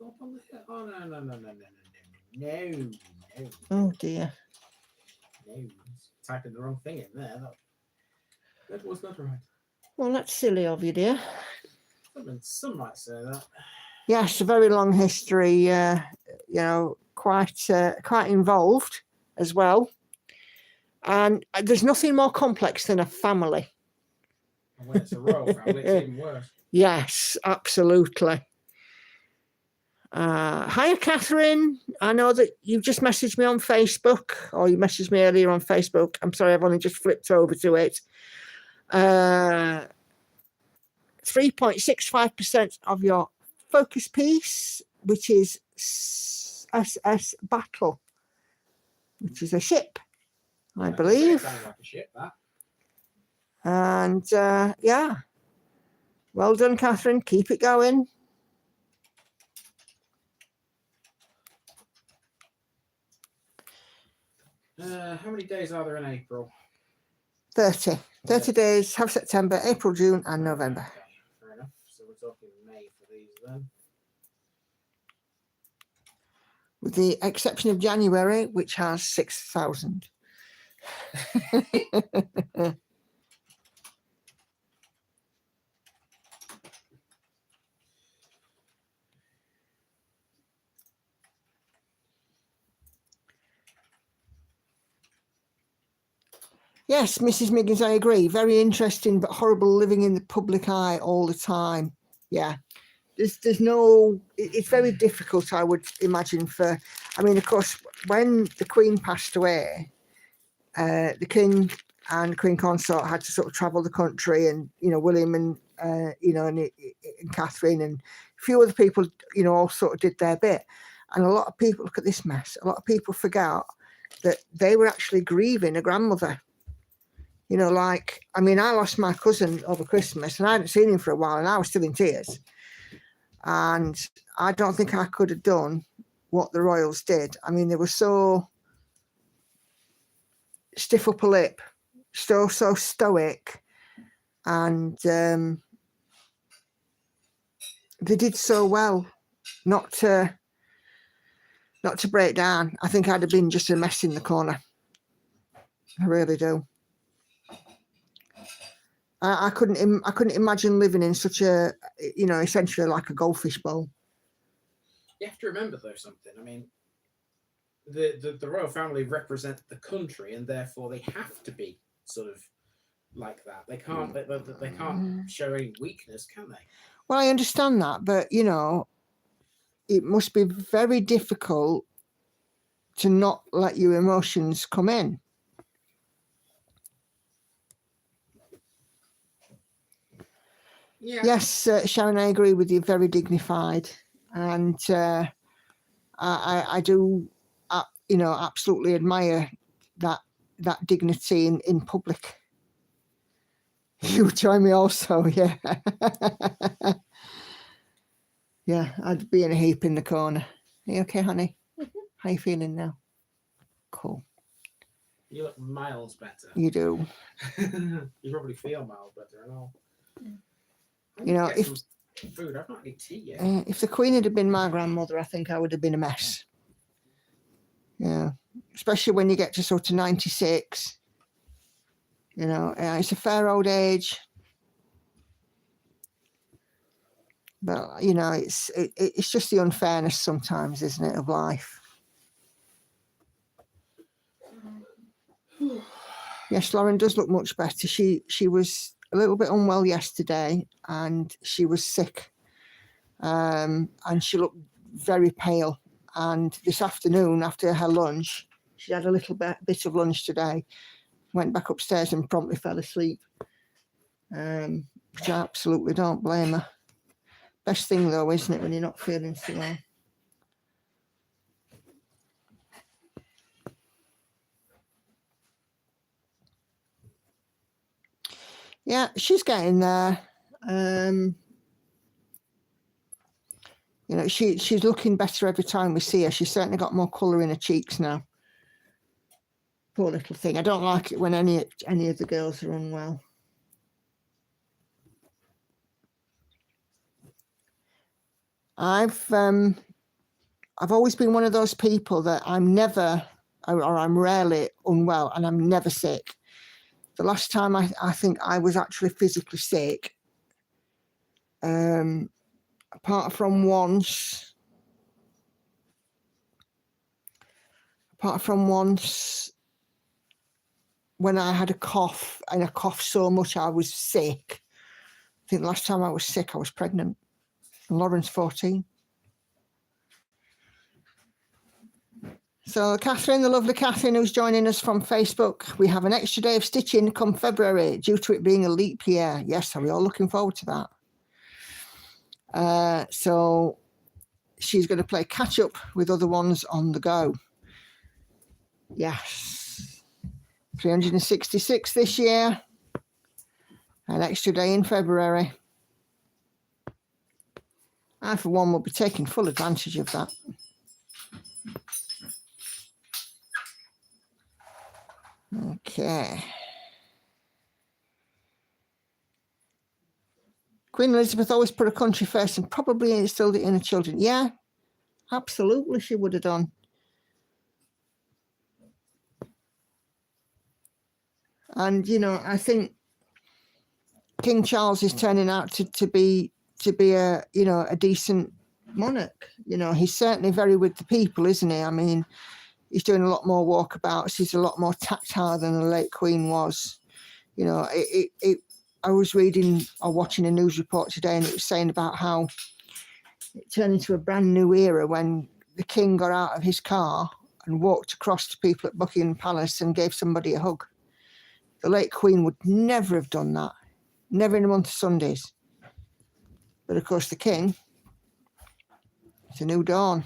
Oh, no. Oh dear. No. Typing the wrong thing in there. That was not right. Well, that's silly of you, dear. Some might say that. Yes, a very long history, you know, quite involved as well. And there's nothing more complex than a family. And when it's a royal family, it's even worse. Yes, absolutely. Hiya, Catherine. I know that you've just messaged me on Facebook, or you messaged me earlier on Facebook. I'm sorry, I've only just flipped over to it. 3.65% of your focus piece, which is SS Battle, which is a ship, I believe. Sounds like a ship, that. And yeah, well done, Catherine. Keep it going. How many days are there in April? 30 days. Have September, April, June, and November. Okay, fair enough. So we're talking May for these then. With the exception of January, which has 6,000. Yes, Mrs. Miggins, I agree. Very interesting, but horrible living in the public eye all the time. Yeah. There's no, it's very difficult, I would imagine, I mean, of course, when the Queen passed away, the King and Queen Consort had to sort of travel the country, and, you know, William and, you know, and Catherine and a few other people, you know, all sort of did their bit. And a lot of people, look at this mess, a lot of people forgot that they were actually grieving a grandmother. You know, like, I mean, I lost my cousin over Christmas and I hadn't seen him for a while and I was still in tears. And I don't think I could have done what the royals did. I mean, they were so stiff upper lip, so stoic, and they did so well not to break down. I think I'd have been just a mess in the corner. I really do. I couldn't imagine living in such a, you know, essentially like a goldfish bowl. You have to remember though something. I mean, the royal family represent the country, and therefore they have to be sort of like that. They can't they can't show any weakness, can they? Well, I understand that, but you know, it must be very difficult to not let your emotions come in. Yeah. Yes, Sharon, I agree with you. Very dignified, and I do, absolutely admire that dignity in public. You join me also, yeah. Yeah, I'd be in a heap in the corner. Are you okay, honey? How you feeling now? Cool. You look miles better. You do. You probably feel miles better and all. If food, I've not had tea yet. If the Queen had been my grandmother, I think I would have been a mess. Yeah, especially when you get to sort of 96. It's a fair old age. But, it's just the unfairness sometimes, isn't it, of life? Yes, Lauren does look much better. She was a little bit unwell yesterday and she was sick. And she looked very pale. And this afternoon, after her lunch, she had a little bit of lunch today, went back upstairs and promptly fell asleep. Which I absolutely don't blame her. Best thing though, isn't it, when you're not feeling so well? Yeah, she's getting there. She's looking better every time we see her. She's certainly got more colour in her cheeks now. Poor little thing. I don't like it when any of the girls are unwell. I've always been one of those people that I'm never, or I'm rarely unwell, and I'm never sick. The last time I think I was actually physically sick, apart from once when I had a cough, and I coughed so much I was sick. I think the last time I was sick, I was pregnant. And Lauren's 14. So Catherine, the lovely Catherine, who's joining us from Facebook, we have an extra day of stitching come February due to it being a leap year. Yes, are we all looking forward to that? So she's going to play catch up with other ones on the go. Yes. 366 this year. An extra day in February. I, for one, will be taking full advantage of that. Okay. Queen Elizabeth always put her country first and probably instilled it in her children. Yeah, absolutely she would have done. And, I think King Charles is turning out to be a, a decent monarch. He's certainly very with the people, isn't he? I mean, he's doing a lot more walkabouts. He's a lot more tactile than the late Queen was. I was reading or watching a news report today, and it was saying about how it turned into a brand new era when the King got out of his car and walked across to people at Buckingham Palace and gave somebody a hug. The late Queen would never have done that, never in a month of Sundays. But of course, the King, it's a new dawn.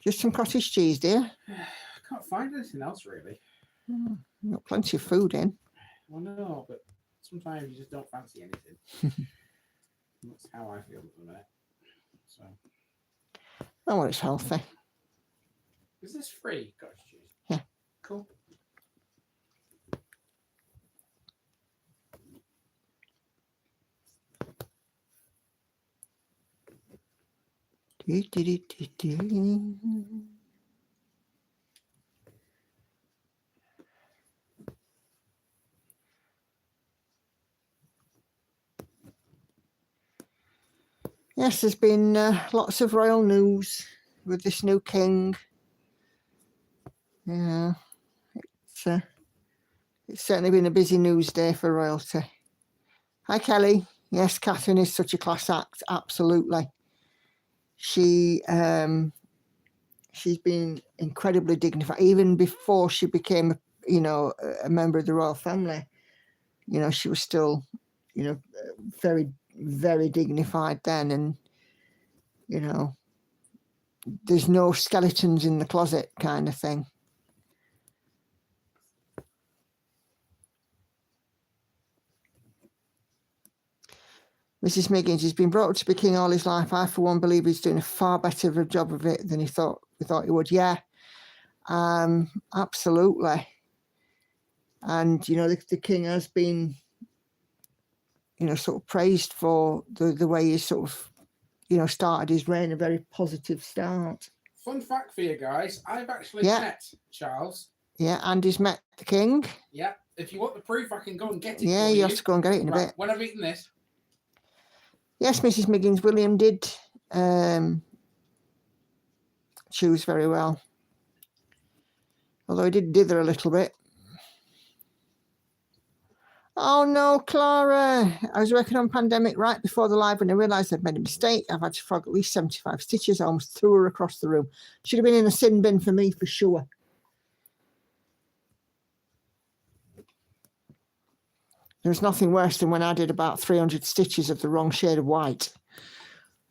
Just some cottage cheese, dear. I can't find anything else really. You've got plenty of food in. Well, no, but sometimes you just don't fancy anything. That's how I feel at the minute. So. Oh, well, it's healthy. Is this free cottage cheese? Yeah. Cool. Yes, there's been lots of royal news with this new king. Yeah, it's certainly been a busy news day for royalty. Hi, Kelly. Yes, Catherine is such a class act. Absolutely. She she's been incredibly dignified, even before she became, you know, a member of the royal family. You know, she was still, you know, very, very dignified then. And, you know, there's no skeletons in the closet kind of thing. Mrs. Miggins, he's been brought up to be king all his life. I, for one, believe he's doing a far better of a job of it than we thought he would. Yeah, absolutely. And, you know, the king has been, you know, sort of praised for the way he sort of, you know, started his reign, a very positive start. Fun fact for you guys, I've actually met Charles. Yeah, and he's met the king. Yeah, if you want the proof, I can go and get it. Yeah, you have to go and get it in a bit. When I've eaten this. Yes, Mrs. Miggins, William did choose very well. Although he did dither a little bit. Oh no, Clara. I was working on Pandemic right before the live when I realised I'd made a mistake. I've had to frog at least 75 stitches. I almost threw her across the room. Should have been in a sin bin for me for sure. There's nothing worse than when I did about 300 stitches of the wrong shade of white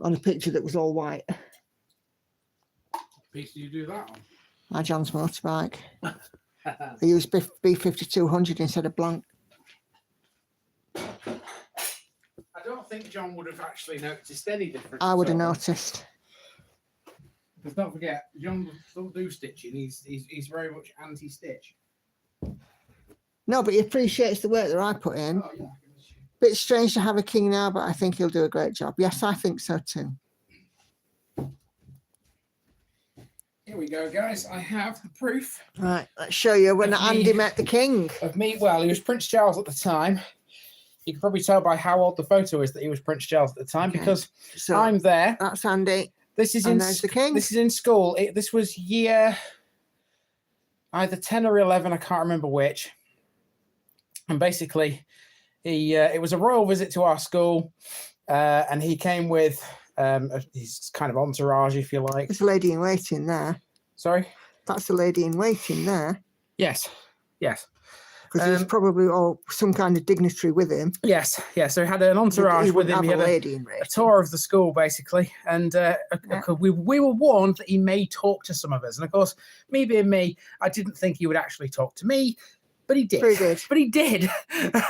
on a picture that was all white. What piece do you do that on? My John's motorbike. I used B5200 instead of blank. I don't think John would have actually noticed any difference. I would have noticed. Because don't forget, John doesn't do stitching. He's very much anti-stitch. No, but he appreciates the work that I put in. Oh, yeah. Bit strange to have a king now, but I think he'll do a great job. Yes, I think so too. Here we go, guys. I have the proof. Right, let's show you when Andy met the king. Of me, well, he was Prince Charles at the time. You can probably tell by how old the photo is that he was Prince Charles at the time, because so I'm there. That's Andy. This is and there's the king. This is in school. This was year either 10 or 11. I can't remember which. And basically, it was a royal visit to our school, and he came with his kind of entourage, if you like. There's a lady in waiting there. Sorry? That's the lady in waiting there. Yes, yes. Because there's probably some kind of dignitary with him. Yes, yes. So he had an entourage with him. He had a tour of the school, basically. And we were warned that he may talk to some of us. And of course, me being me, I didn't think he would actually talk to me. But he did. But he did.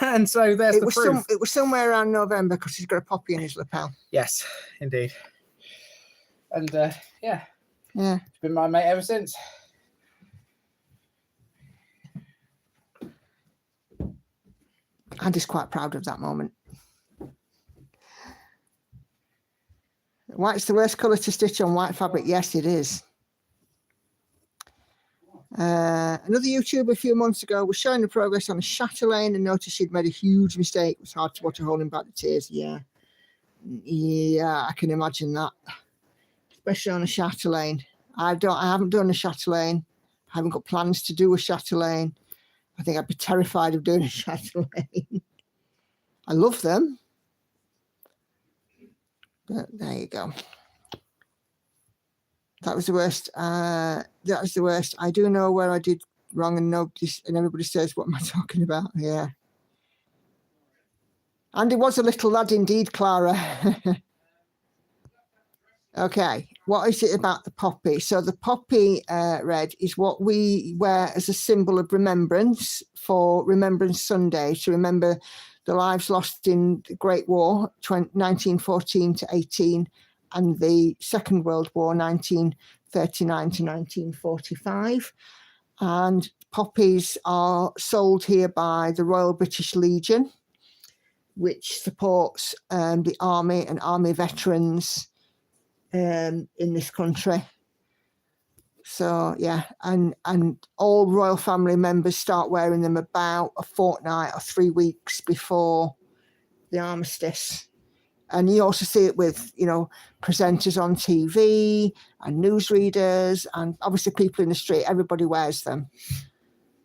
And so there's the proof. It was somewhere around November because he's got a poppy in his lapel. Yes, indeed. And yeah. Yeah. It's been my mate ever since. Andy's quite proud of that moment. White's the worst colour to stitch on white fabric. Yes, it is. Another YouTuber a few months ago was showing the progress on a chatelaine and noticed she'd made a huge mistake. It was hard to watch her holding back the tears. Yeah, I can imagine that, especially on a chatelaine. I haven't done a chatelaine. I haven't got plans to do a chatelaine. I think I'd be terrified of doing a chatelaine. I love them, but there you go. That was the worst. That was the worst. I do know where I did wrong, and everybody says, "What am I talking about?" Yeah. And it was a little lad indeed, Clara. Okay, what is it about the poppy? So the poppy red is what we wear as a symbol of remembrance for Remembrance Sunday, to remember the lives lost in the Great War, 1914 to 18, and the Second World War, 1939 to 1945. And poppies are sold here by the Royal British Legion, which supports the army and army veterans in this country. So yeah, and all royal family members start wearing them about a fortnight or 3 weeks before the armistice. And you also see it with, you know, presenters on TV and newsreaders, and obviously people in the street. Everybody wears them.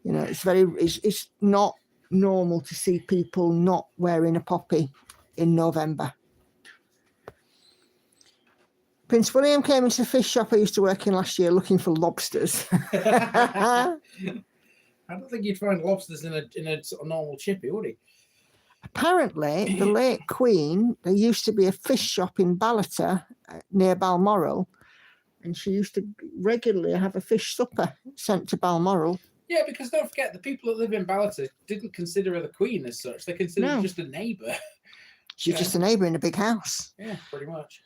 You know, it's not normal to see people not wearing a poppy in November. Prince William came into the fish shop I used to work in last year looking for lobsters. I don't think you'd find lobsters in a sort of normal chippy, would he? Apparently, the late Queen, there used to be a fish shop in Ballater near Balmoral, and she used to regularly have a fish supper sent to Balmoral. Yeah, because don't forget, the people that live in Ballater didn't consider her the Queen as such. They considered her just a neighbour. She's just a neighbour in a big house. Yeah, pretty much.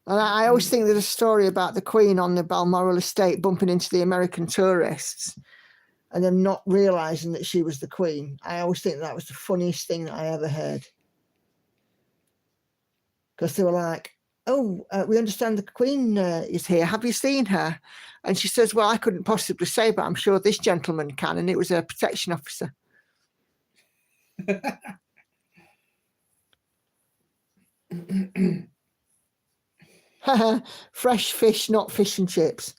And I always think there's a story about the Queen on the Balmoral estate bumping into the American tourists and them not realising that she was the Queen. I always think that was the funniest thing that I ever heard. Because they were like, oh, we understand the Queen is here. Have you seen her? And she says, well, I couldn't possibly say, but I'm sure this gentleman can. And it was a protection officer. Fresh fish, not fish and chips.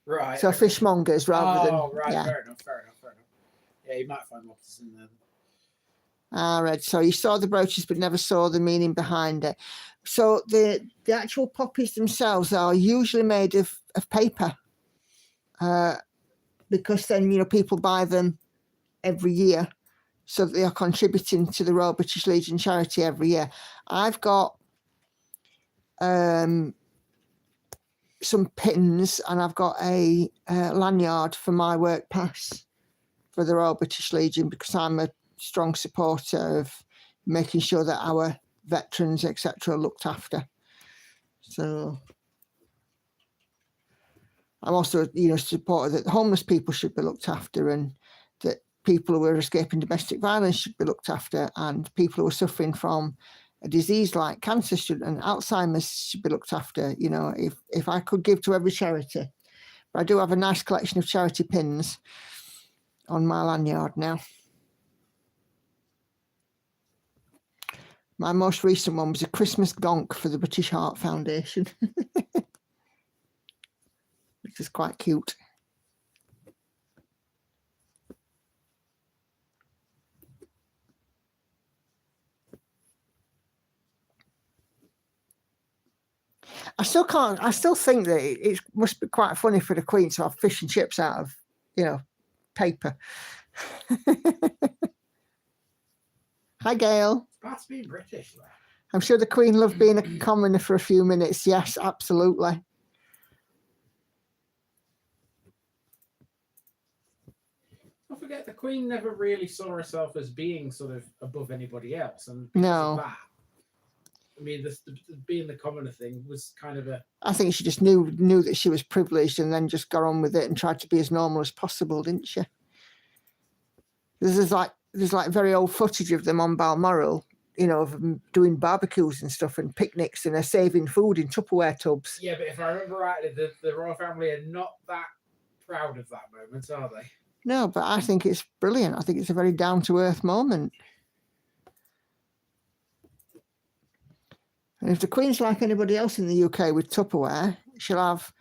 Right. So fishmongers rather than... Oh, right. Yeah. Fair enough. Yeah, you might find lobsters in there. I read. So you saw the brooches but never saw the meaning behind it. So the actual poppies themselves are usually made of paper because then, you know, people buy them every year. So they are contributing to the Royal British Legion charity every year. I've got some pins and I've got a lanyard for my work pass for the Royal British Legion because I'm a strong supporter of making sure that our veterans, etc., are looked after. So I'm also, you know, a supporter that homeless people should be looked after and that people who are escaping domestic violence should be looked after and people who are suffering from a disease like cancer and Alzheimer's should be looked after. You know, if I could give to every charity. But I do have a nice collection of charity pins on my lanyard now. My most recent one was a Christmas gonk for the British Heart Foundation, which is quite cute. I still think that it must be quite funny for the Queen to have fish and chips out of, you know, paper. Hi, Gail. It's bad to be British, though. I'm sure the Queen loved being a commoner for a few minutes. Yes, absolutely. Don't forget, the Queen never really saw herself as being sort of above anybody else. And no. That, I mean, the being the commoner thing was kind of a... I think she just knew that she was privileged and then just got on with it and tried to be as normal as possible, didn't she? There's like very old footage of them on Balmoral, you know, of them doing barbecues and stuff and picnics and they're saving food in Tupperware tubs. Yeah, but if I remember rightly, the royal family are not that proud of that moment, are they? No, but I think it's brilliant. I think it's a very down-to-earth moment. And if the Queen's like anybody else in the UK with Tupperware, she'll have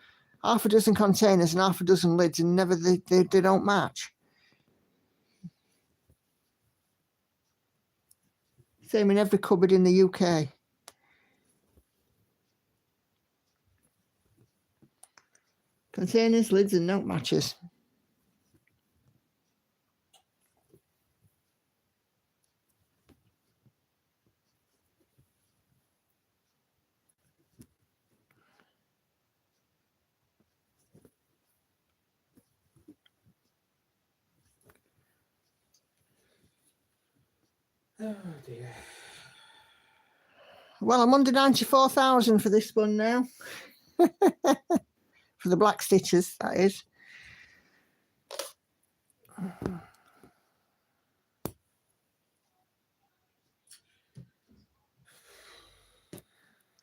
half a dozen containers and half a dozen lids and never they don't match. Same in every cupboard in the UK. Containers, lids and note matches. Oh, dear. Well, I'm under 94,000 for this one now. For the black stitches, that is.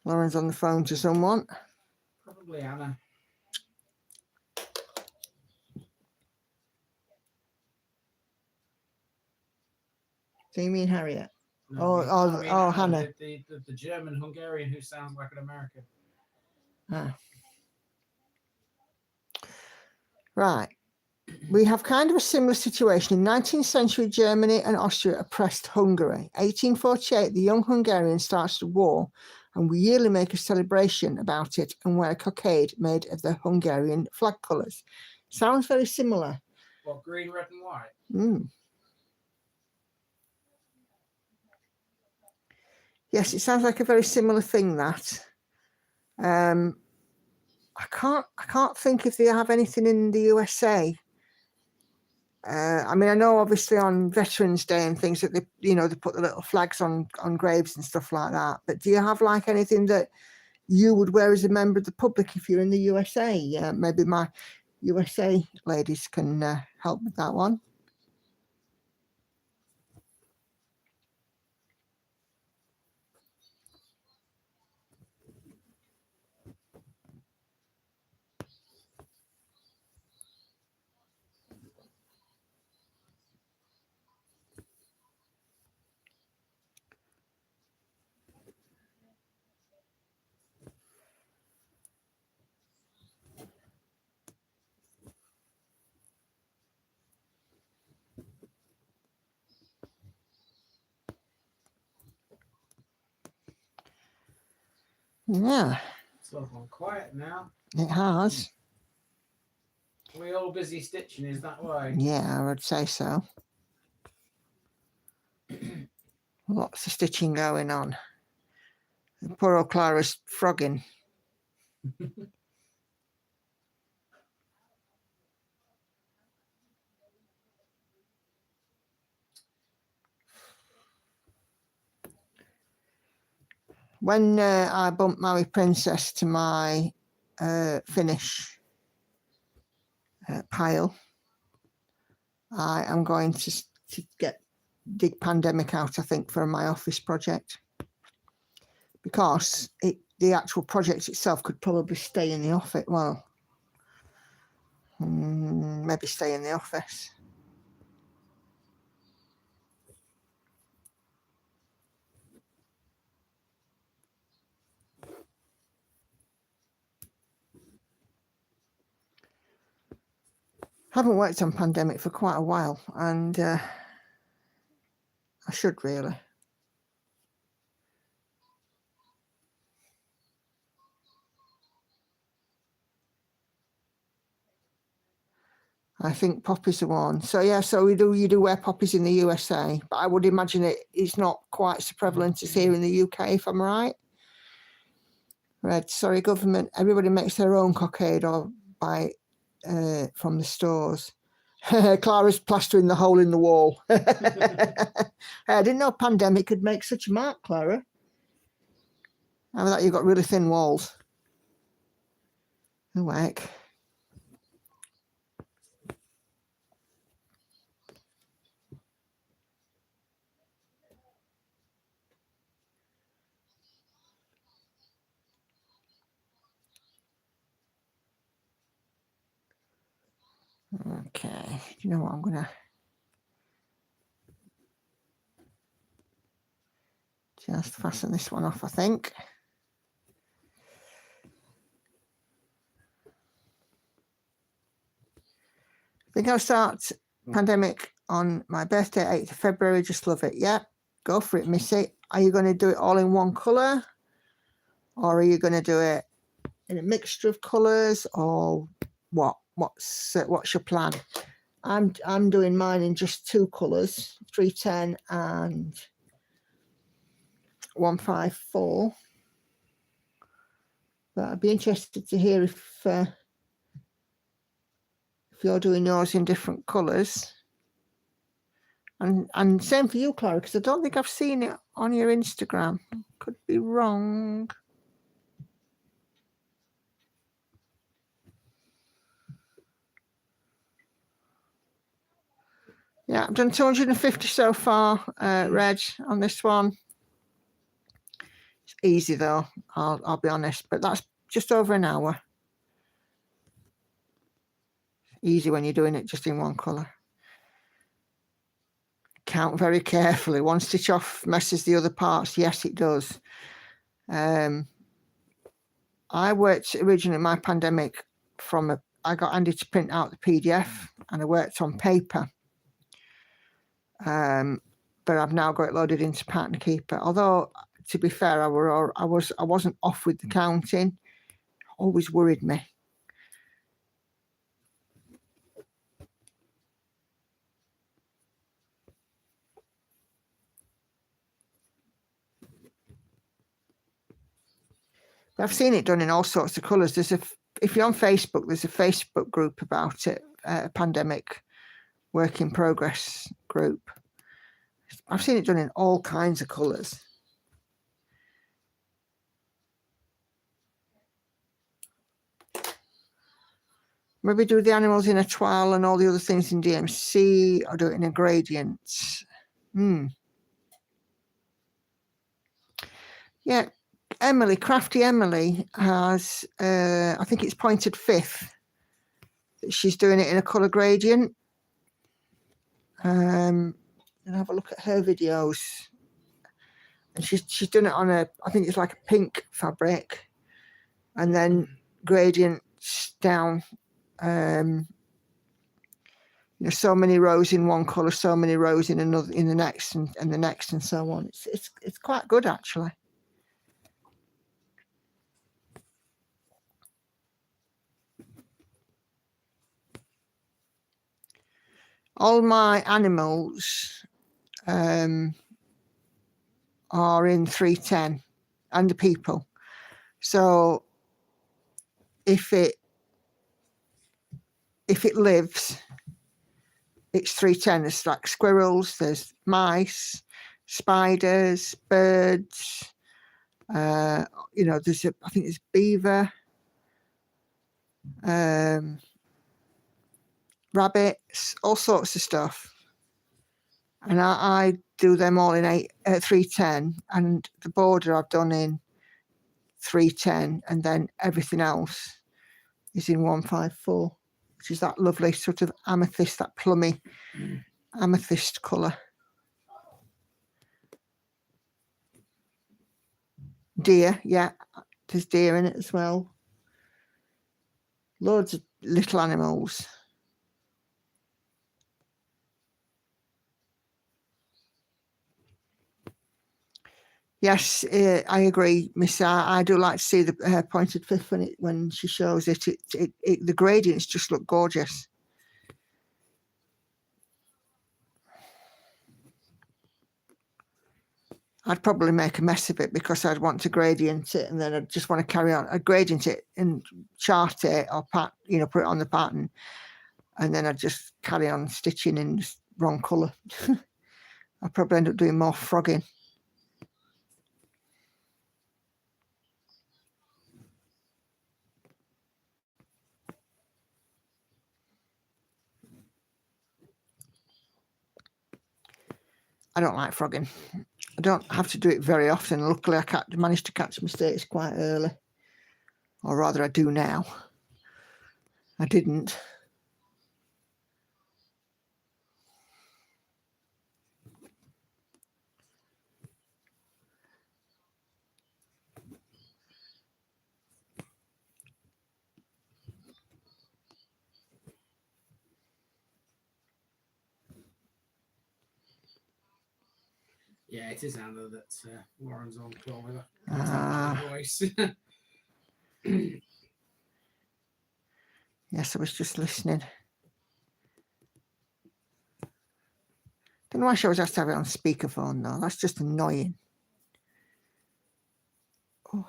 Lauren's on the phone to someone. Probably Anna. Do you mean Harriet? No, I mean Hannah. The German Hungarian who sounds like an American. Ah. Right. we have kind of a similar situation. In 19th century, Germany and Austria oppressed Hungary. 1848, the young Hungarian started a war, and we yearly make a celebration about it and wear a cockade made of the Hungarian flag colours. Sounds very similar. Well, green, red, and white. Yes, it sounds like a very similar thing, that. I can't think if they have anything in the USA. I mean, I know obviously on Veterans Day and things that they put the little flags on graves and stuff like that. But do you have like anything that you would wear as a member of the public if you're in the USA? Maybe my USA ladies can help with that one. Yeah. It's all gone quiet now. It has. We're all busy stitching, is that why? Yeah, I would say so. Lots of stitching going on. Poor old Clara's frogging. When I bump Maui Princess to my finish pile, I am going to dig Pandemic out, I think, for my office project, because the actual project itself could probably stay in the office. Well, maybe stay in the office. Haven't worked on Pandemic for quite a while, and I should really. I think poppies are one. So yeah, so you do wear poppies in the USA, but I would imagine it's not quite so prevalent as here in the UK, if I'm right. Red, sorry, government. Everybody makes their own cockade or buy from the stores. Clara's plastering the hole in the wall. I didn't know Pandemic could make such a mark, Clara. How about you've got really thin walls? Oh, heck. Okay, you know what, I'm gonna just fasten this one off, I think. I think I'll start Pandemic on my birthday, 8th of February. Just love it. Yeah, go for it, Missy. Are you going to do it all in one colour? Or are you going to do it in a mixture of colours? Or what? What's your plan? I'm doing mine in just two colours, 310 and 154. But I'd be interested to hear if you're doing yours in different colours. And same for you, Clara, because I don't think I've seen it on your Instagram. Could be wrong. Yeah, I've done 250 so far, Reg, on this one. It's easy though, I'll be honest, but that's just over an hour. Easy when you're doing it just in one colour. Count very carefully. One stitch off messes the other parts. Yes, it does. I worked originally my Pandemic from I got Andy to print out the PDF, and I worked on paper. But I've now got it loaded into Partner Keeper. Although, to be fair, I wasn't off with the counting. Always worried me. I've seen it done in all sorts of colours. If you're on Facebook, there's a Facebook group about it, a pandemic work in progress group. I've seen it done in all kinds of colours. Maybe do the animals in a toile and all the other things in DMC, or do it in a gradient. Yeah, Emily, Crafty Emily has, I think it's pointed 5th. She's doing it in a colour gradient. And have a look at her videos. And she's done it on I think it's like a pink fabric, and then gradients down. So many rows in one colour, so many rows in another, in the next, and the next, and so on. It's quite good, actually. All my animals are in 310, and the people. So if it lives, it's 310. There's like squirrels, there's mice, spiders, birds. I think there's beaver, rabbits, all sorts of stuff. And I do them all in 310, and the border I've done in 310, and then everything else is in 154, which is that lovely sort of amethyst, that plummy amethyst colour. Deer, yeah, there's deer in it as well. Loads of little animals. Yes, I agree, Miss. I do like to see the pointed 5th when she shows it. The gradients just look gorgeous. I'd probably make a mess of it because I'd want to gradient it, and then I'd just want to carry on. I'd gradient it and chart it, or put it on the pattern, and then I'd just carry on stitching in the wrong colour. I'd probably end up doing more frogging. I don't like frogging. I don't have to do it very often. Luckily, I managed to catch mistakes quite early. Or rather, I do now. I didn't. Yeah, it is Anna that Warren's on call with her voice. Yes, I was just listening. Don't know why she always has to have it on speakerphone, though. That's just annoying. Oh.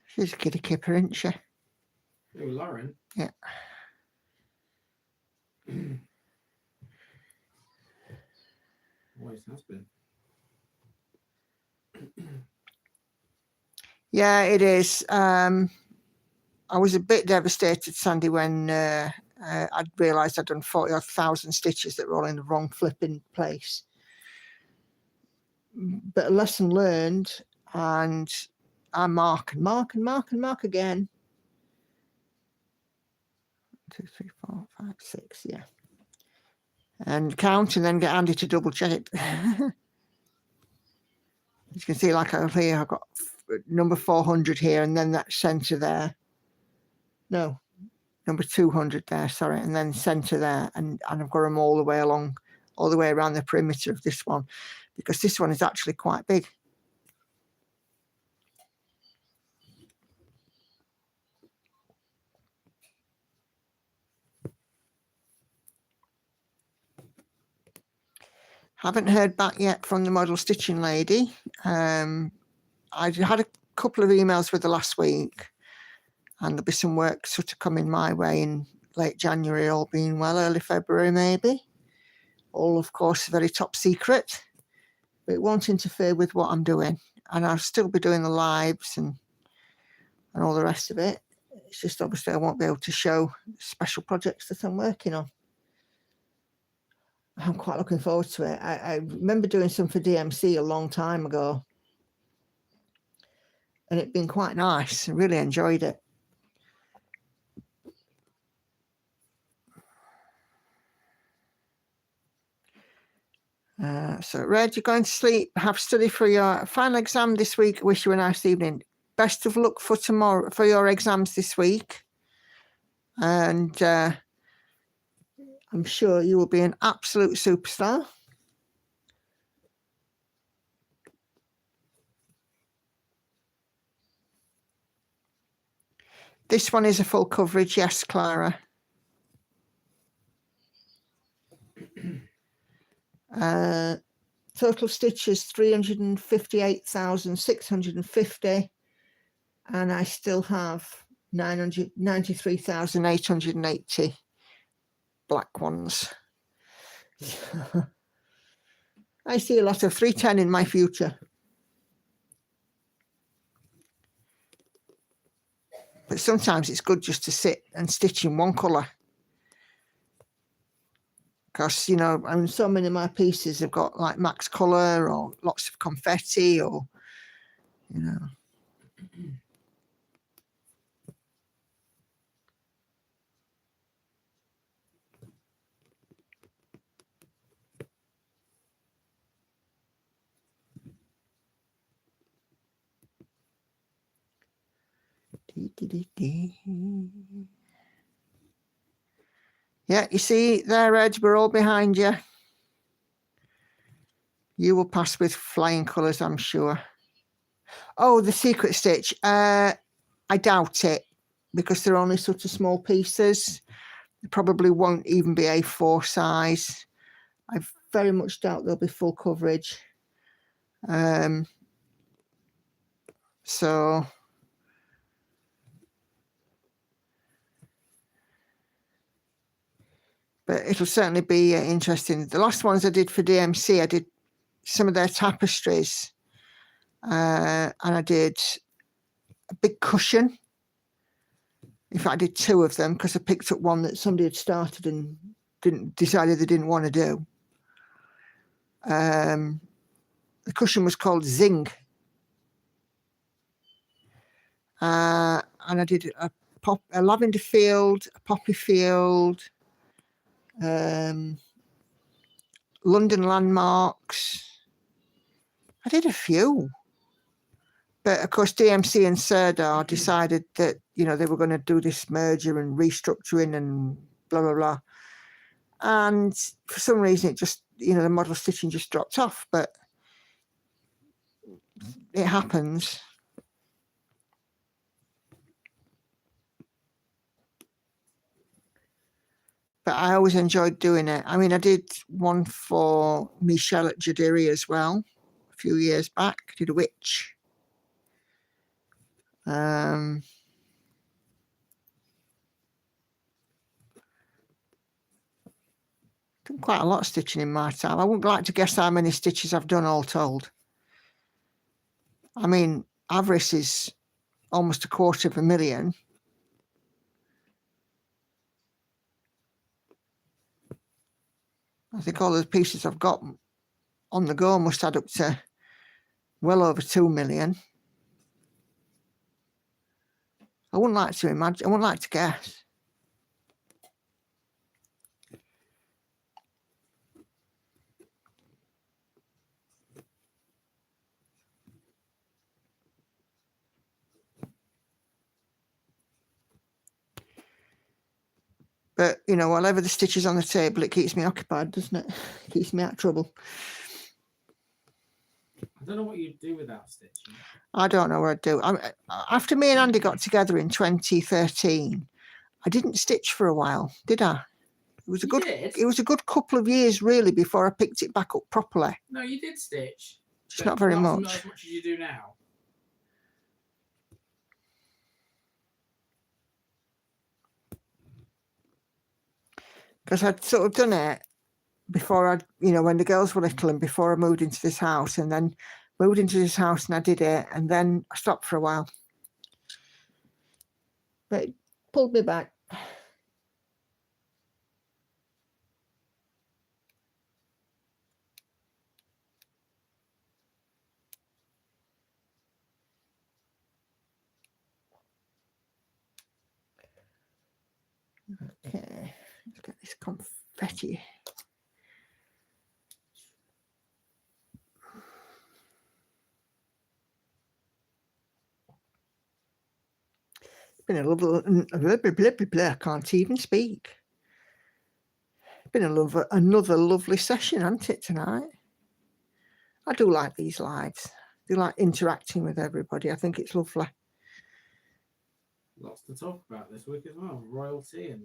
She's a kitty kipper, isn't she? Oh, Lauren? Yeah. Always has been. Yeah, it is. I was a bit devastated, Sandy, when I'd realised I'd done 40,000 stitches that were all in the wrong flipping place. But a lesson learned, and I mark and mark and mark and mark again. 2, 3, 4, 5, 6, yeah. And count and then get Andy to double check it. As you can see, like over here, I've got number 400 here, and then that centre there. No, number 200 there, sorry, and then centre there. And I've got them all the way along, all the way around the perimeter of this one, because this one is actually quite big. Haven't heard back yet from the model stitching lady. I had a couple of emails with her last week, and there'll be some work sort of coming my way in late January, all being well, early February maybe. All, of course, very top secret, but it won't interfere with what I'm doing. And I'll still be doing the lives and all the rest of it. It's just obviously I won't be able to show special projects that I'm working on. I'm quite looking forward to it. I remember doing some for DMC a long time ago, and it'd been quite nice. I really enjoyed it. So, Red, you're going to sleep, have study for your final exam this week. I wish you a nice evening. Best of luck for tomorrow, for your exams this week. And I'm sure you will be an absolute superstar. This one is a full coverage, yes, Clara. Total stitches 358,650, and I still have 993,880 black ones. I see a lot of 310 in my future. But sometimes it's good just to sit and stitch in one colour. Because, you know, I mean, so many of my pieces have got like max colour or lots of confetti or, you know. Yeah, you see there, Ed, we're all behind you. You will pass with flying colours, I'm sure. Oh, the secret stitch. I doubt it, because they're only sort of small pieces. They probably won't even be A4 size. I very much doubt they'll be full coverage. So... but it'll certainly be interesting. The last ones I did for DMC, I did some of their tapestries, and I did a big cushion. In fact, I did 2 of them because I picked up one that somebody had started and decided they didn't want to do. The cushion was called Zing, and I did a lavender field, a poppy field, London landmarks. I did a few, but of course DMC and Serdar decided that, you know, they were going to do this merger and restructuring and blah blah blah, and for some reason it just, you know, the model stitching just dropped off. But it happens. But I always enjoyed doing it. I mean, I did one for Michelle at Jadiri as well a few years back. I did a witch. Done quite a lot of stitching in my time. I wouldn't like to guess how many stitches I've done all told. I mean, Avarice is almost 250,000. I think all the pieces I've got on the go must add up to well over 2 million. I wouldn't like to imagine. I wouldn't like to guess. But, you know, whatever the stitches on the table, it keeps me occupied, doesn't it? Keeps me out of trouble. I don't know what you'd do without stitching. I don't know what I'd do. After me and Andy got together in 2013, I didn't stitch for a while, did I? It was a good. Did? It was a good couple of years, really, before I picked it back up properly. No, you did stitch. Just not very much. Not as much as you do now. Because I'd sort of done it before you know, when the girls were little and before I moved into this house, and then moved into this house and I did it, and then I stopped for a while. But it pulled me back. Okay, let's get this confetti. It's been a lovely, I can't even speak. It's been another lovely session, hasn't it, tonight? I do like these lives. I do like interacting with everybody. I think it's lovely. Lots to talk about this week as well. Royalty and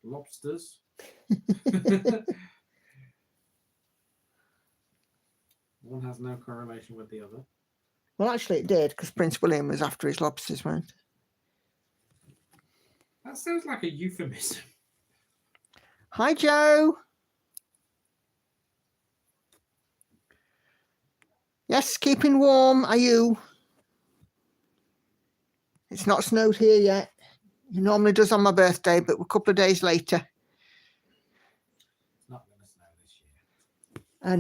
lobsters. One has no correlation with the other. Well, actually it did, because Prince William was after his lobsters, weren't he? That sounds like a euphemism. Hi, Joe. Yes, keeping warm. Are you? It's not snowed here yet. It normally does on my birthday, but we're a couple of days later. It's not going to snow this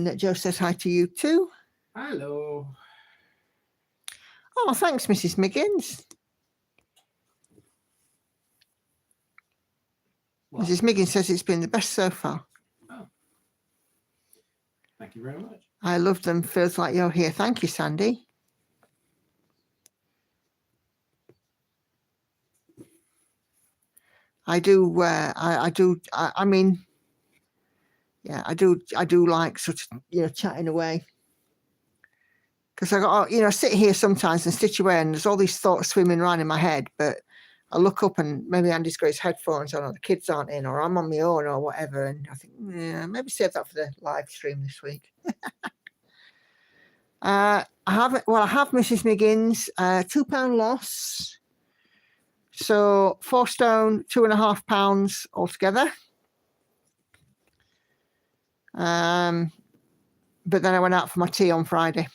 year. And Joe says hi to you too. Hello. Oh, thanks, Mrs. Miggins. What? Mrs. Miggins says it's been the best so far. Oh. Thank you very much. I love them. Feels like you're here. Thank you, Sandy. I do. I mean, yeah, I do like sort of, you know, chatting away. Because I got, you know, I sit here sometimes and stitch away, and there's all these thoughts swimming around in my head. But I look up and maybe Andy's got his headphones on, or the kids aren't in, or I'm on my own, or whatever. And I think, yeah, maybe save that for the live stream this week. I have Mrs. Miggins, £2 loss. So 4 stone, £2.5 altogether. But then I went out for my tea on Friday,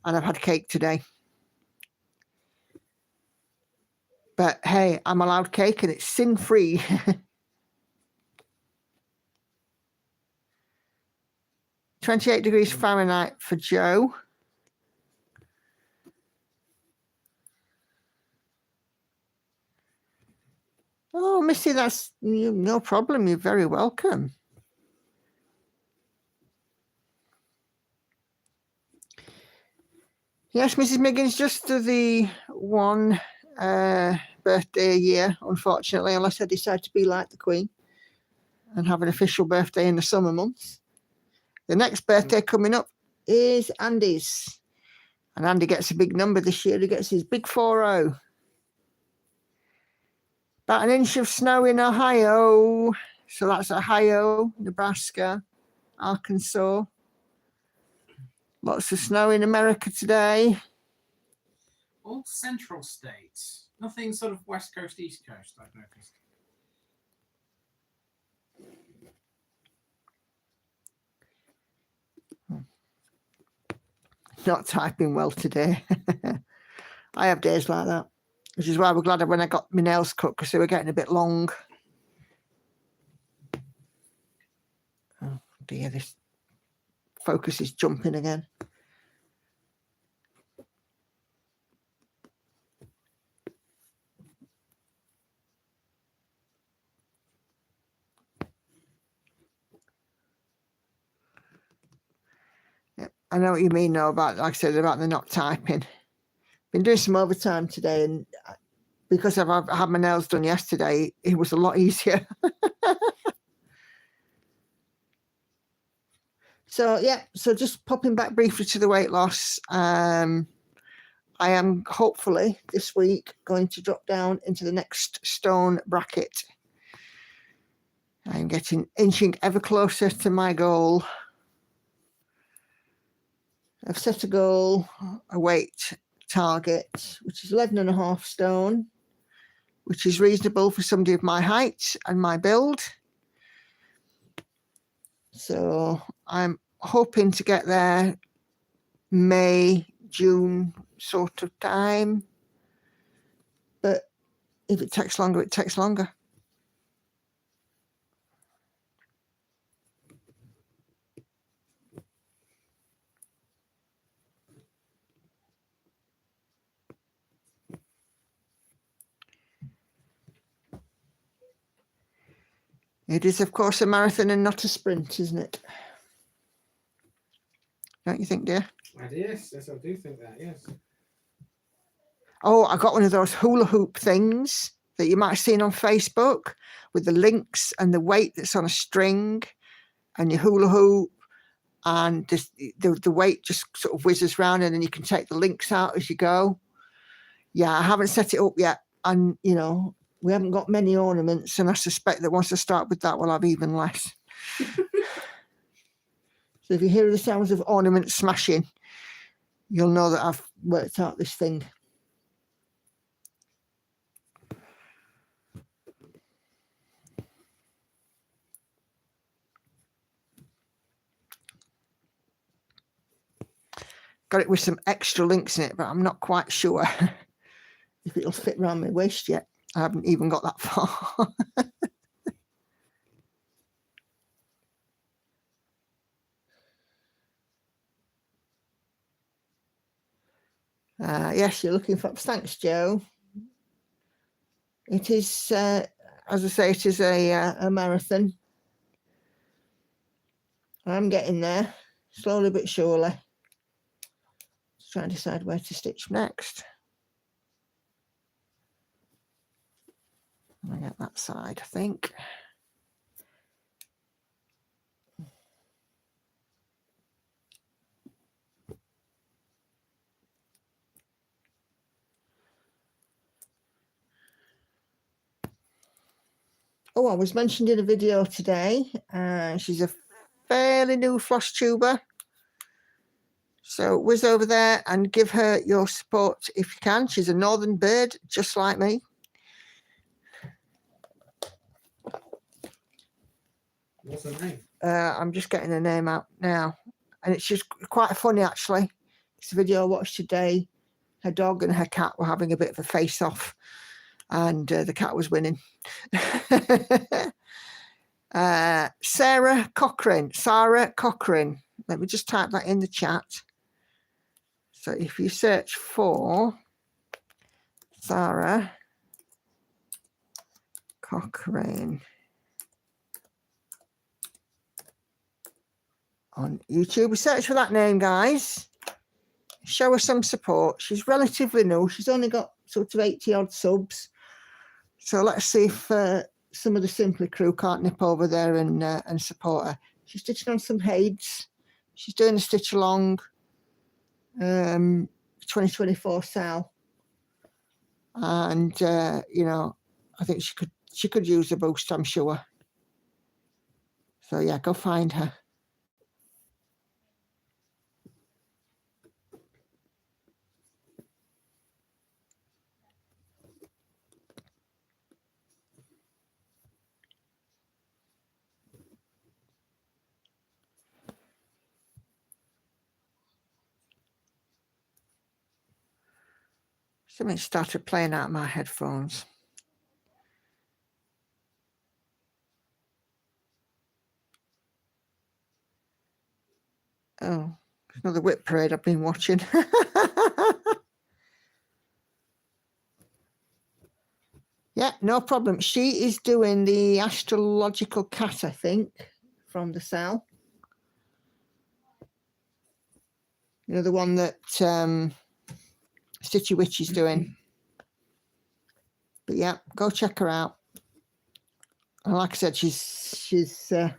and I've had cake today. But hey, I'm allowed cake, and it's sin-free. £28 for Joe. Oh, Missy, that's no problem. You're very welcome. Yes, Mrs. Miggins, just the one birthday a year, unfortunately, unless I decide to be like the Queen and have an official birthday in the summer months. The next birthday coming up is Andy's. And Andy gets a big number this year. He gets his big 40. About an inch of snow in Ohio. So that's Ohio, Nebraska, Arkansas. Lots of snow in America today. All central states. Nothing sort of West Coast, East Coast, I've noticed. Not typing well today. I have days like that, which is why we're glad when I got my nails cut, because they were getting a bit long. Oh dear, this focus is jumping again. I know what you mean, though, about, like I said, about the not typing. Been doing some overtime today, and because I've had my nails done yesterday, it was a lot easier. So, yeah, so just popping back briefly to the weight loss. I am hopefully this week going to drop down into the next stone bracket. I'm inching ever closer to my goal. I've set a goal, a weight target, which is 11.5 stone, which is reasonable for somebody of my height and my build. So I'm hoping to get there May, June sort of time. But if it takes longer, it takes longer. It is, of course, a marathon and not a sprint, isn't it? Don't you think, dear? Yes, I do think that, yes. Oh, I got one of those hula hoop things that you might have seen on Facebook with the links and the weight that's on a string and your hula hoop, and the weight just sort of whizzes around, and then you can take the links out as you go. Yeah, I haven't set it up yet. And, you know, we haven't got many ornaments, and I suspect that once I start with that, we'll have even less. So if you hear the sounds of ornaments smashing, you'll know that I've worked out this thing. Got it with some extra links in it, but I'm not quite sure if it'll fit around my waist yet. I haven't even got that far. Yes, you're looking for... Thanks, Joe. It is, as I say, it is a marathon. I'm getting there, slowly but surely. Just trying to decide where to stitch next. I get that side, I think. Oh, I was mentioned in a video today. She's a fairly new floss tuber. So whiz over there and give her your support if you can. She's a northern bird, just like me. What's her name? I'm just getting her name out now. And it's just quite funny, actually. It's a video I watched today. Her dog and her cat were having a bit of a face-off. And the cat was winning. Sarah Cochrane. Let me just type that in the chat. So if you search for Sarah Cochrane on YouTube, search for that name, guys. Show her some support. She's relatively new. She's only got sort of 80 odd subs. So let's see if some of the Simply crew can't nip over there and support her. She's stitching on some heids. She's doing a stitch along 2024 Sal. And you know, I think she could use a boost, I'm sure. So yeah, go find her. Something started playing out my headphones. Oh, another whip parade I've been watching. Yeah, no problem. She is doing the astrological cat, I think, from the cell. You know, the one that Stitchy Witch is doing. But yeah, go check her out. And like I said, she's a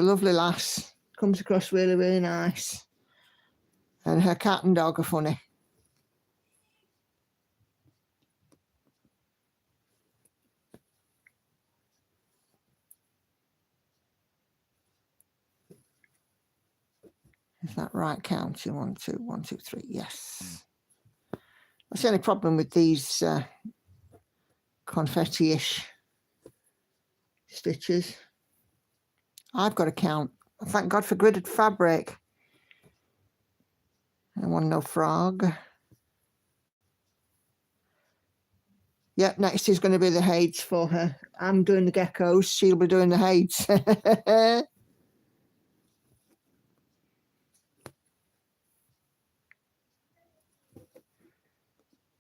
lovely lass. Comes across really, really nice. And her cat and dog are funny. Is that right counting? 1, 2, 1, 2, 3. Yes. That's the only problem with these confetti-ish stitches. I've got to count. Thank God for gridded fabric. I want no frog. Yeah, next is going to be the heids for her. I'm doing the geckos. She'll be doing the heids.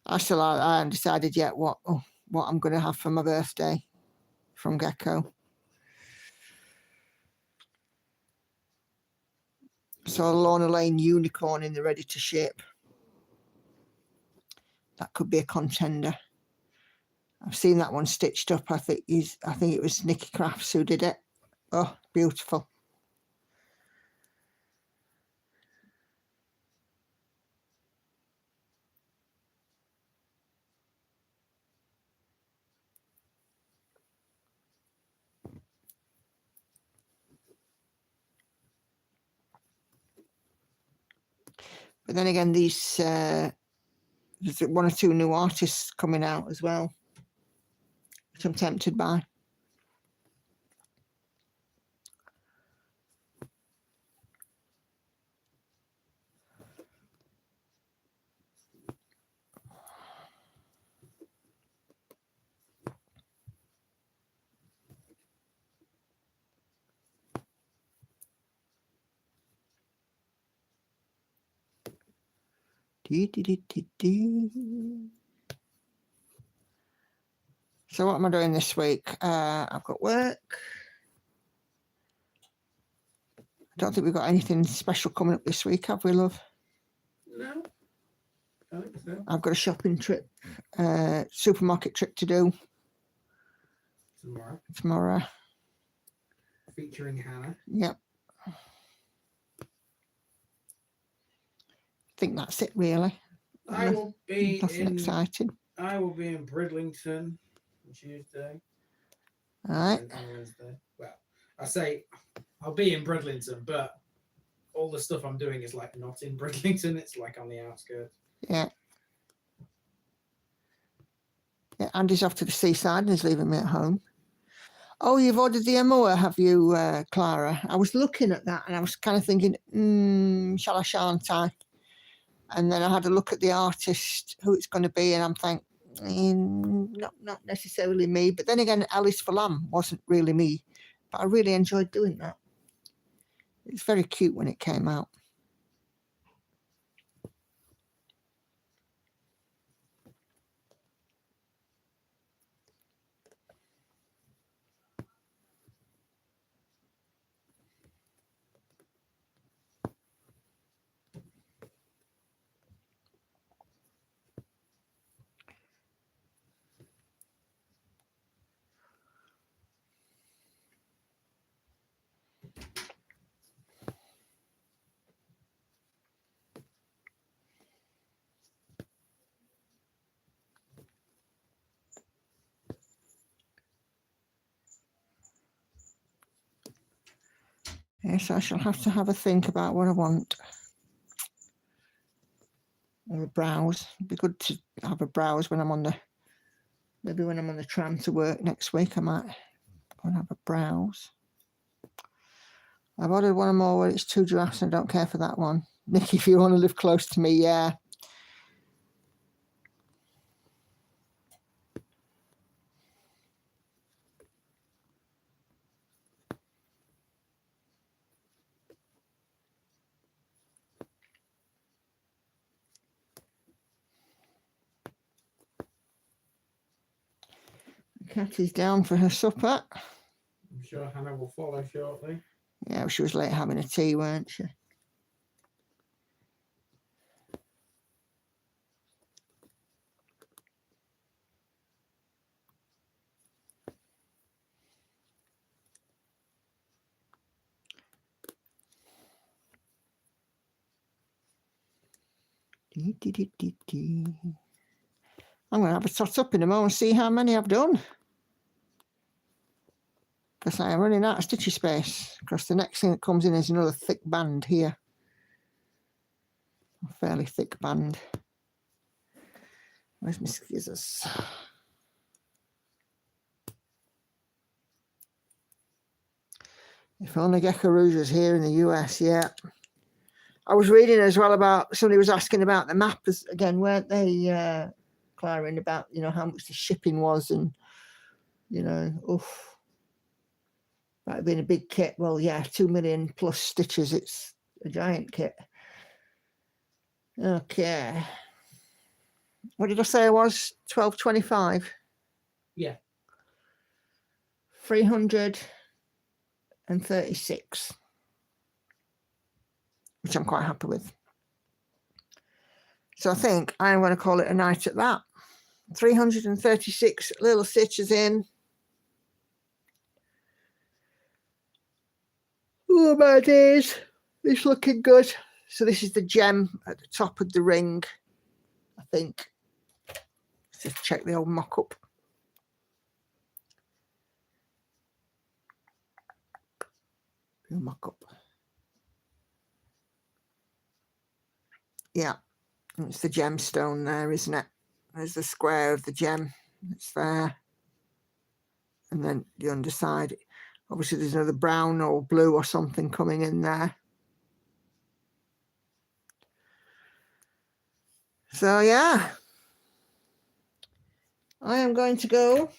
I haven't decided yet what I'm going to have for my birthday from Gecko. So Lorna Lane unicorn in the ready to ship. That could be a contender. I've seen that one stitched up. I think it was Nikki Crafts who did it. Oh, beautiful. But then again, these there's 1 or 2 new artists coming out as well, which I'm tempted by. So what am I doing this week? I've got work. I don't think we've got anything special coming up this week, have we, love? No, I think so. I've got a shopping trip, supermarket trip to do tomorrow. Featuring Hannah. Yep. I think that's it, really. I will be nothing exciting. I will be in Bridlington on Tuesday. All right. On Wednesday. Well, I say I'll be in Bridlington, but all the stuff I'm doing is like not in Bridlington. It's like on the outskirts. Yeah. Yeah, Andy's off to the seaside and he's leaving me at home. Oh, you've ordered the Amour, have you, Clara? I was looking at that and I was kind of thinking, shall I, shan't I? And then I had a look at the artist, who it's going to be, and I'm thinking, not necessarily me. But then again, Alice for Lamb wasn't really me. But I really enjoyed doing that. It's very cute when it came out. Yes, I shall have to have a think about what I want. Or a browse. It'd be good to have a browse when I'm on maybe when I'm on the tram to work next week, I might go and have a browse. I've ordered one more where it's 2 giraffes and I don't care for that one. Nick, if you want to live close to me, yeah. Cat is down for her supper. I'm sure Hannah will follow shortly. Yeah, she was late having a tea, weren't she? I'm going to have a tot up in a moment and see how many I've done. Because I am running out of stitchy space. Because the next thing that comes in is another thick band here. A fairly thick band. Where's my scissors? If only Gecko Rouge was here in the US, yeah. I was reading as well about, somebody was asking about the map again, weren't they, Clara, about, you know, how much the shipping was and, you know, oof. That had been a big kit. Well, yeah, 2 million plus stitches. It's a giant kit. Okay. What did I say it was? 12.25? Yeah. 336. Which I'm quite happy with. So I think I'm going to call it a night at that. 336 little stitches in. Oh my days, it's looking good. So this is the gem at the top of the ring, I think. Let's just check the old mock-up. Mock-up. Yeah, it's the gemstone there, isn't it? There's the square of the gem. It's there. And then the underside. Obviously, there's another brown or blue or something coming in there. So, yeah. I am going to go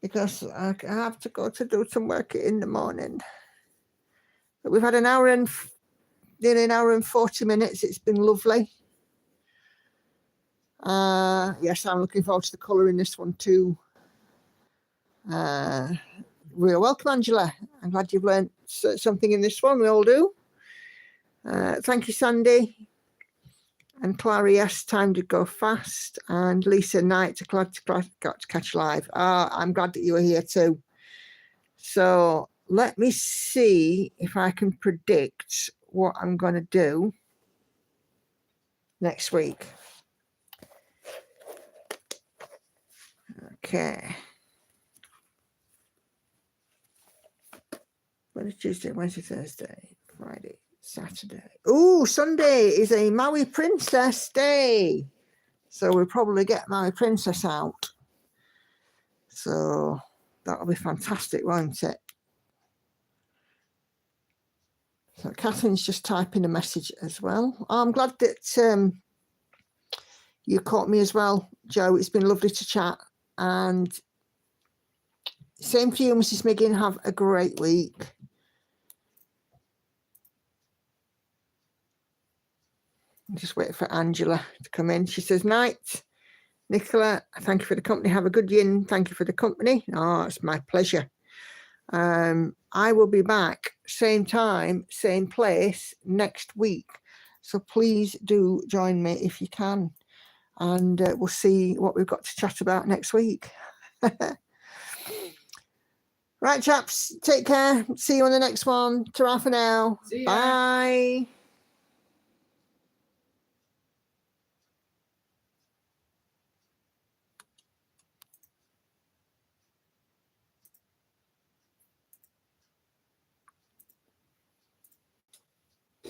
because I have to go to do some work in the morning. But we've had nearly an hour and 40 minutes. It's been lovely. Yes, I'm looking forward to the colour in this one too. Real welcome, Angela. I'm glad you've learned something in this one. We all do. Thank you, Sandy. And Clara, yes, time to go fast. And Lisa Knight, got to catch live. I'm glad that you were here too. So let me see if I can predict what I'm going to do next week. Okay. Monday, Tuesday, Wednesday, Thursday, Friday, Saturday. Oh, Sunday is a Maui Princess Day. So we'll probably get Maui Princess out. So that'll be fantastic, won't it? So Catherine's just typing a message as well. I'm glad that you caught me as well, Joe. It's been lovely to chat. And same for you, Mrs. Miggin. Have a great week. Just wait for Angela to come in. She says, night, Nicola, thank you for the company. Have a good yin. Thank you for the company. Oh, it's my pleasure. I will be back same time, same place next week. So please do join me if you can. And we'll see what we've got to chat about next week. Right, chaps, take care. See you on the next one. Ta-ra for now. See ya. Bye.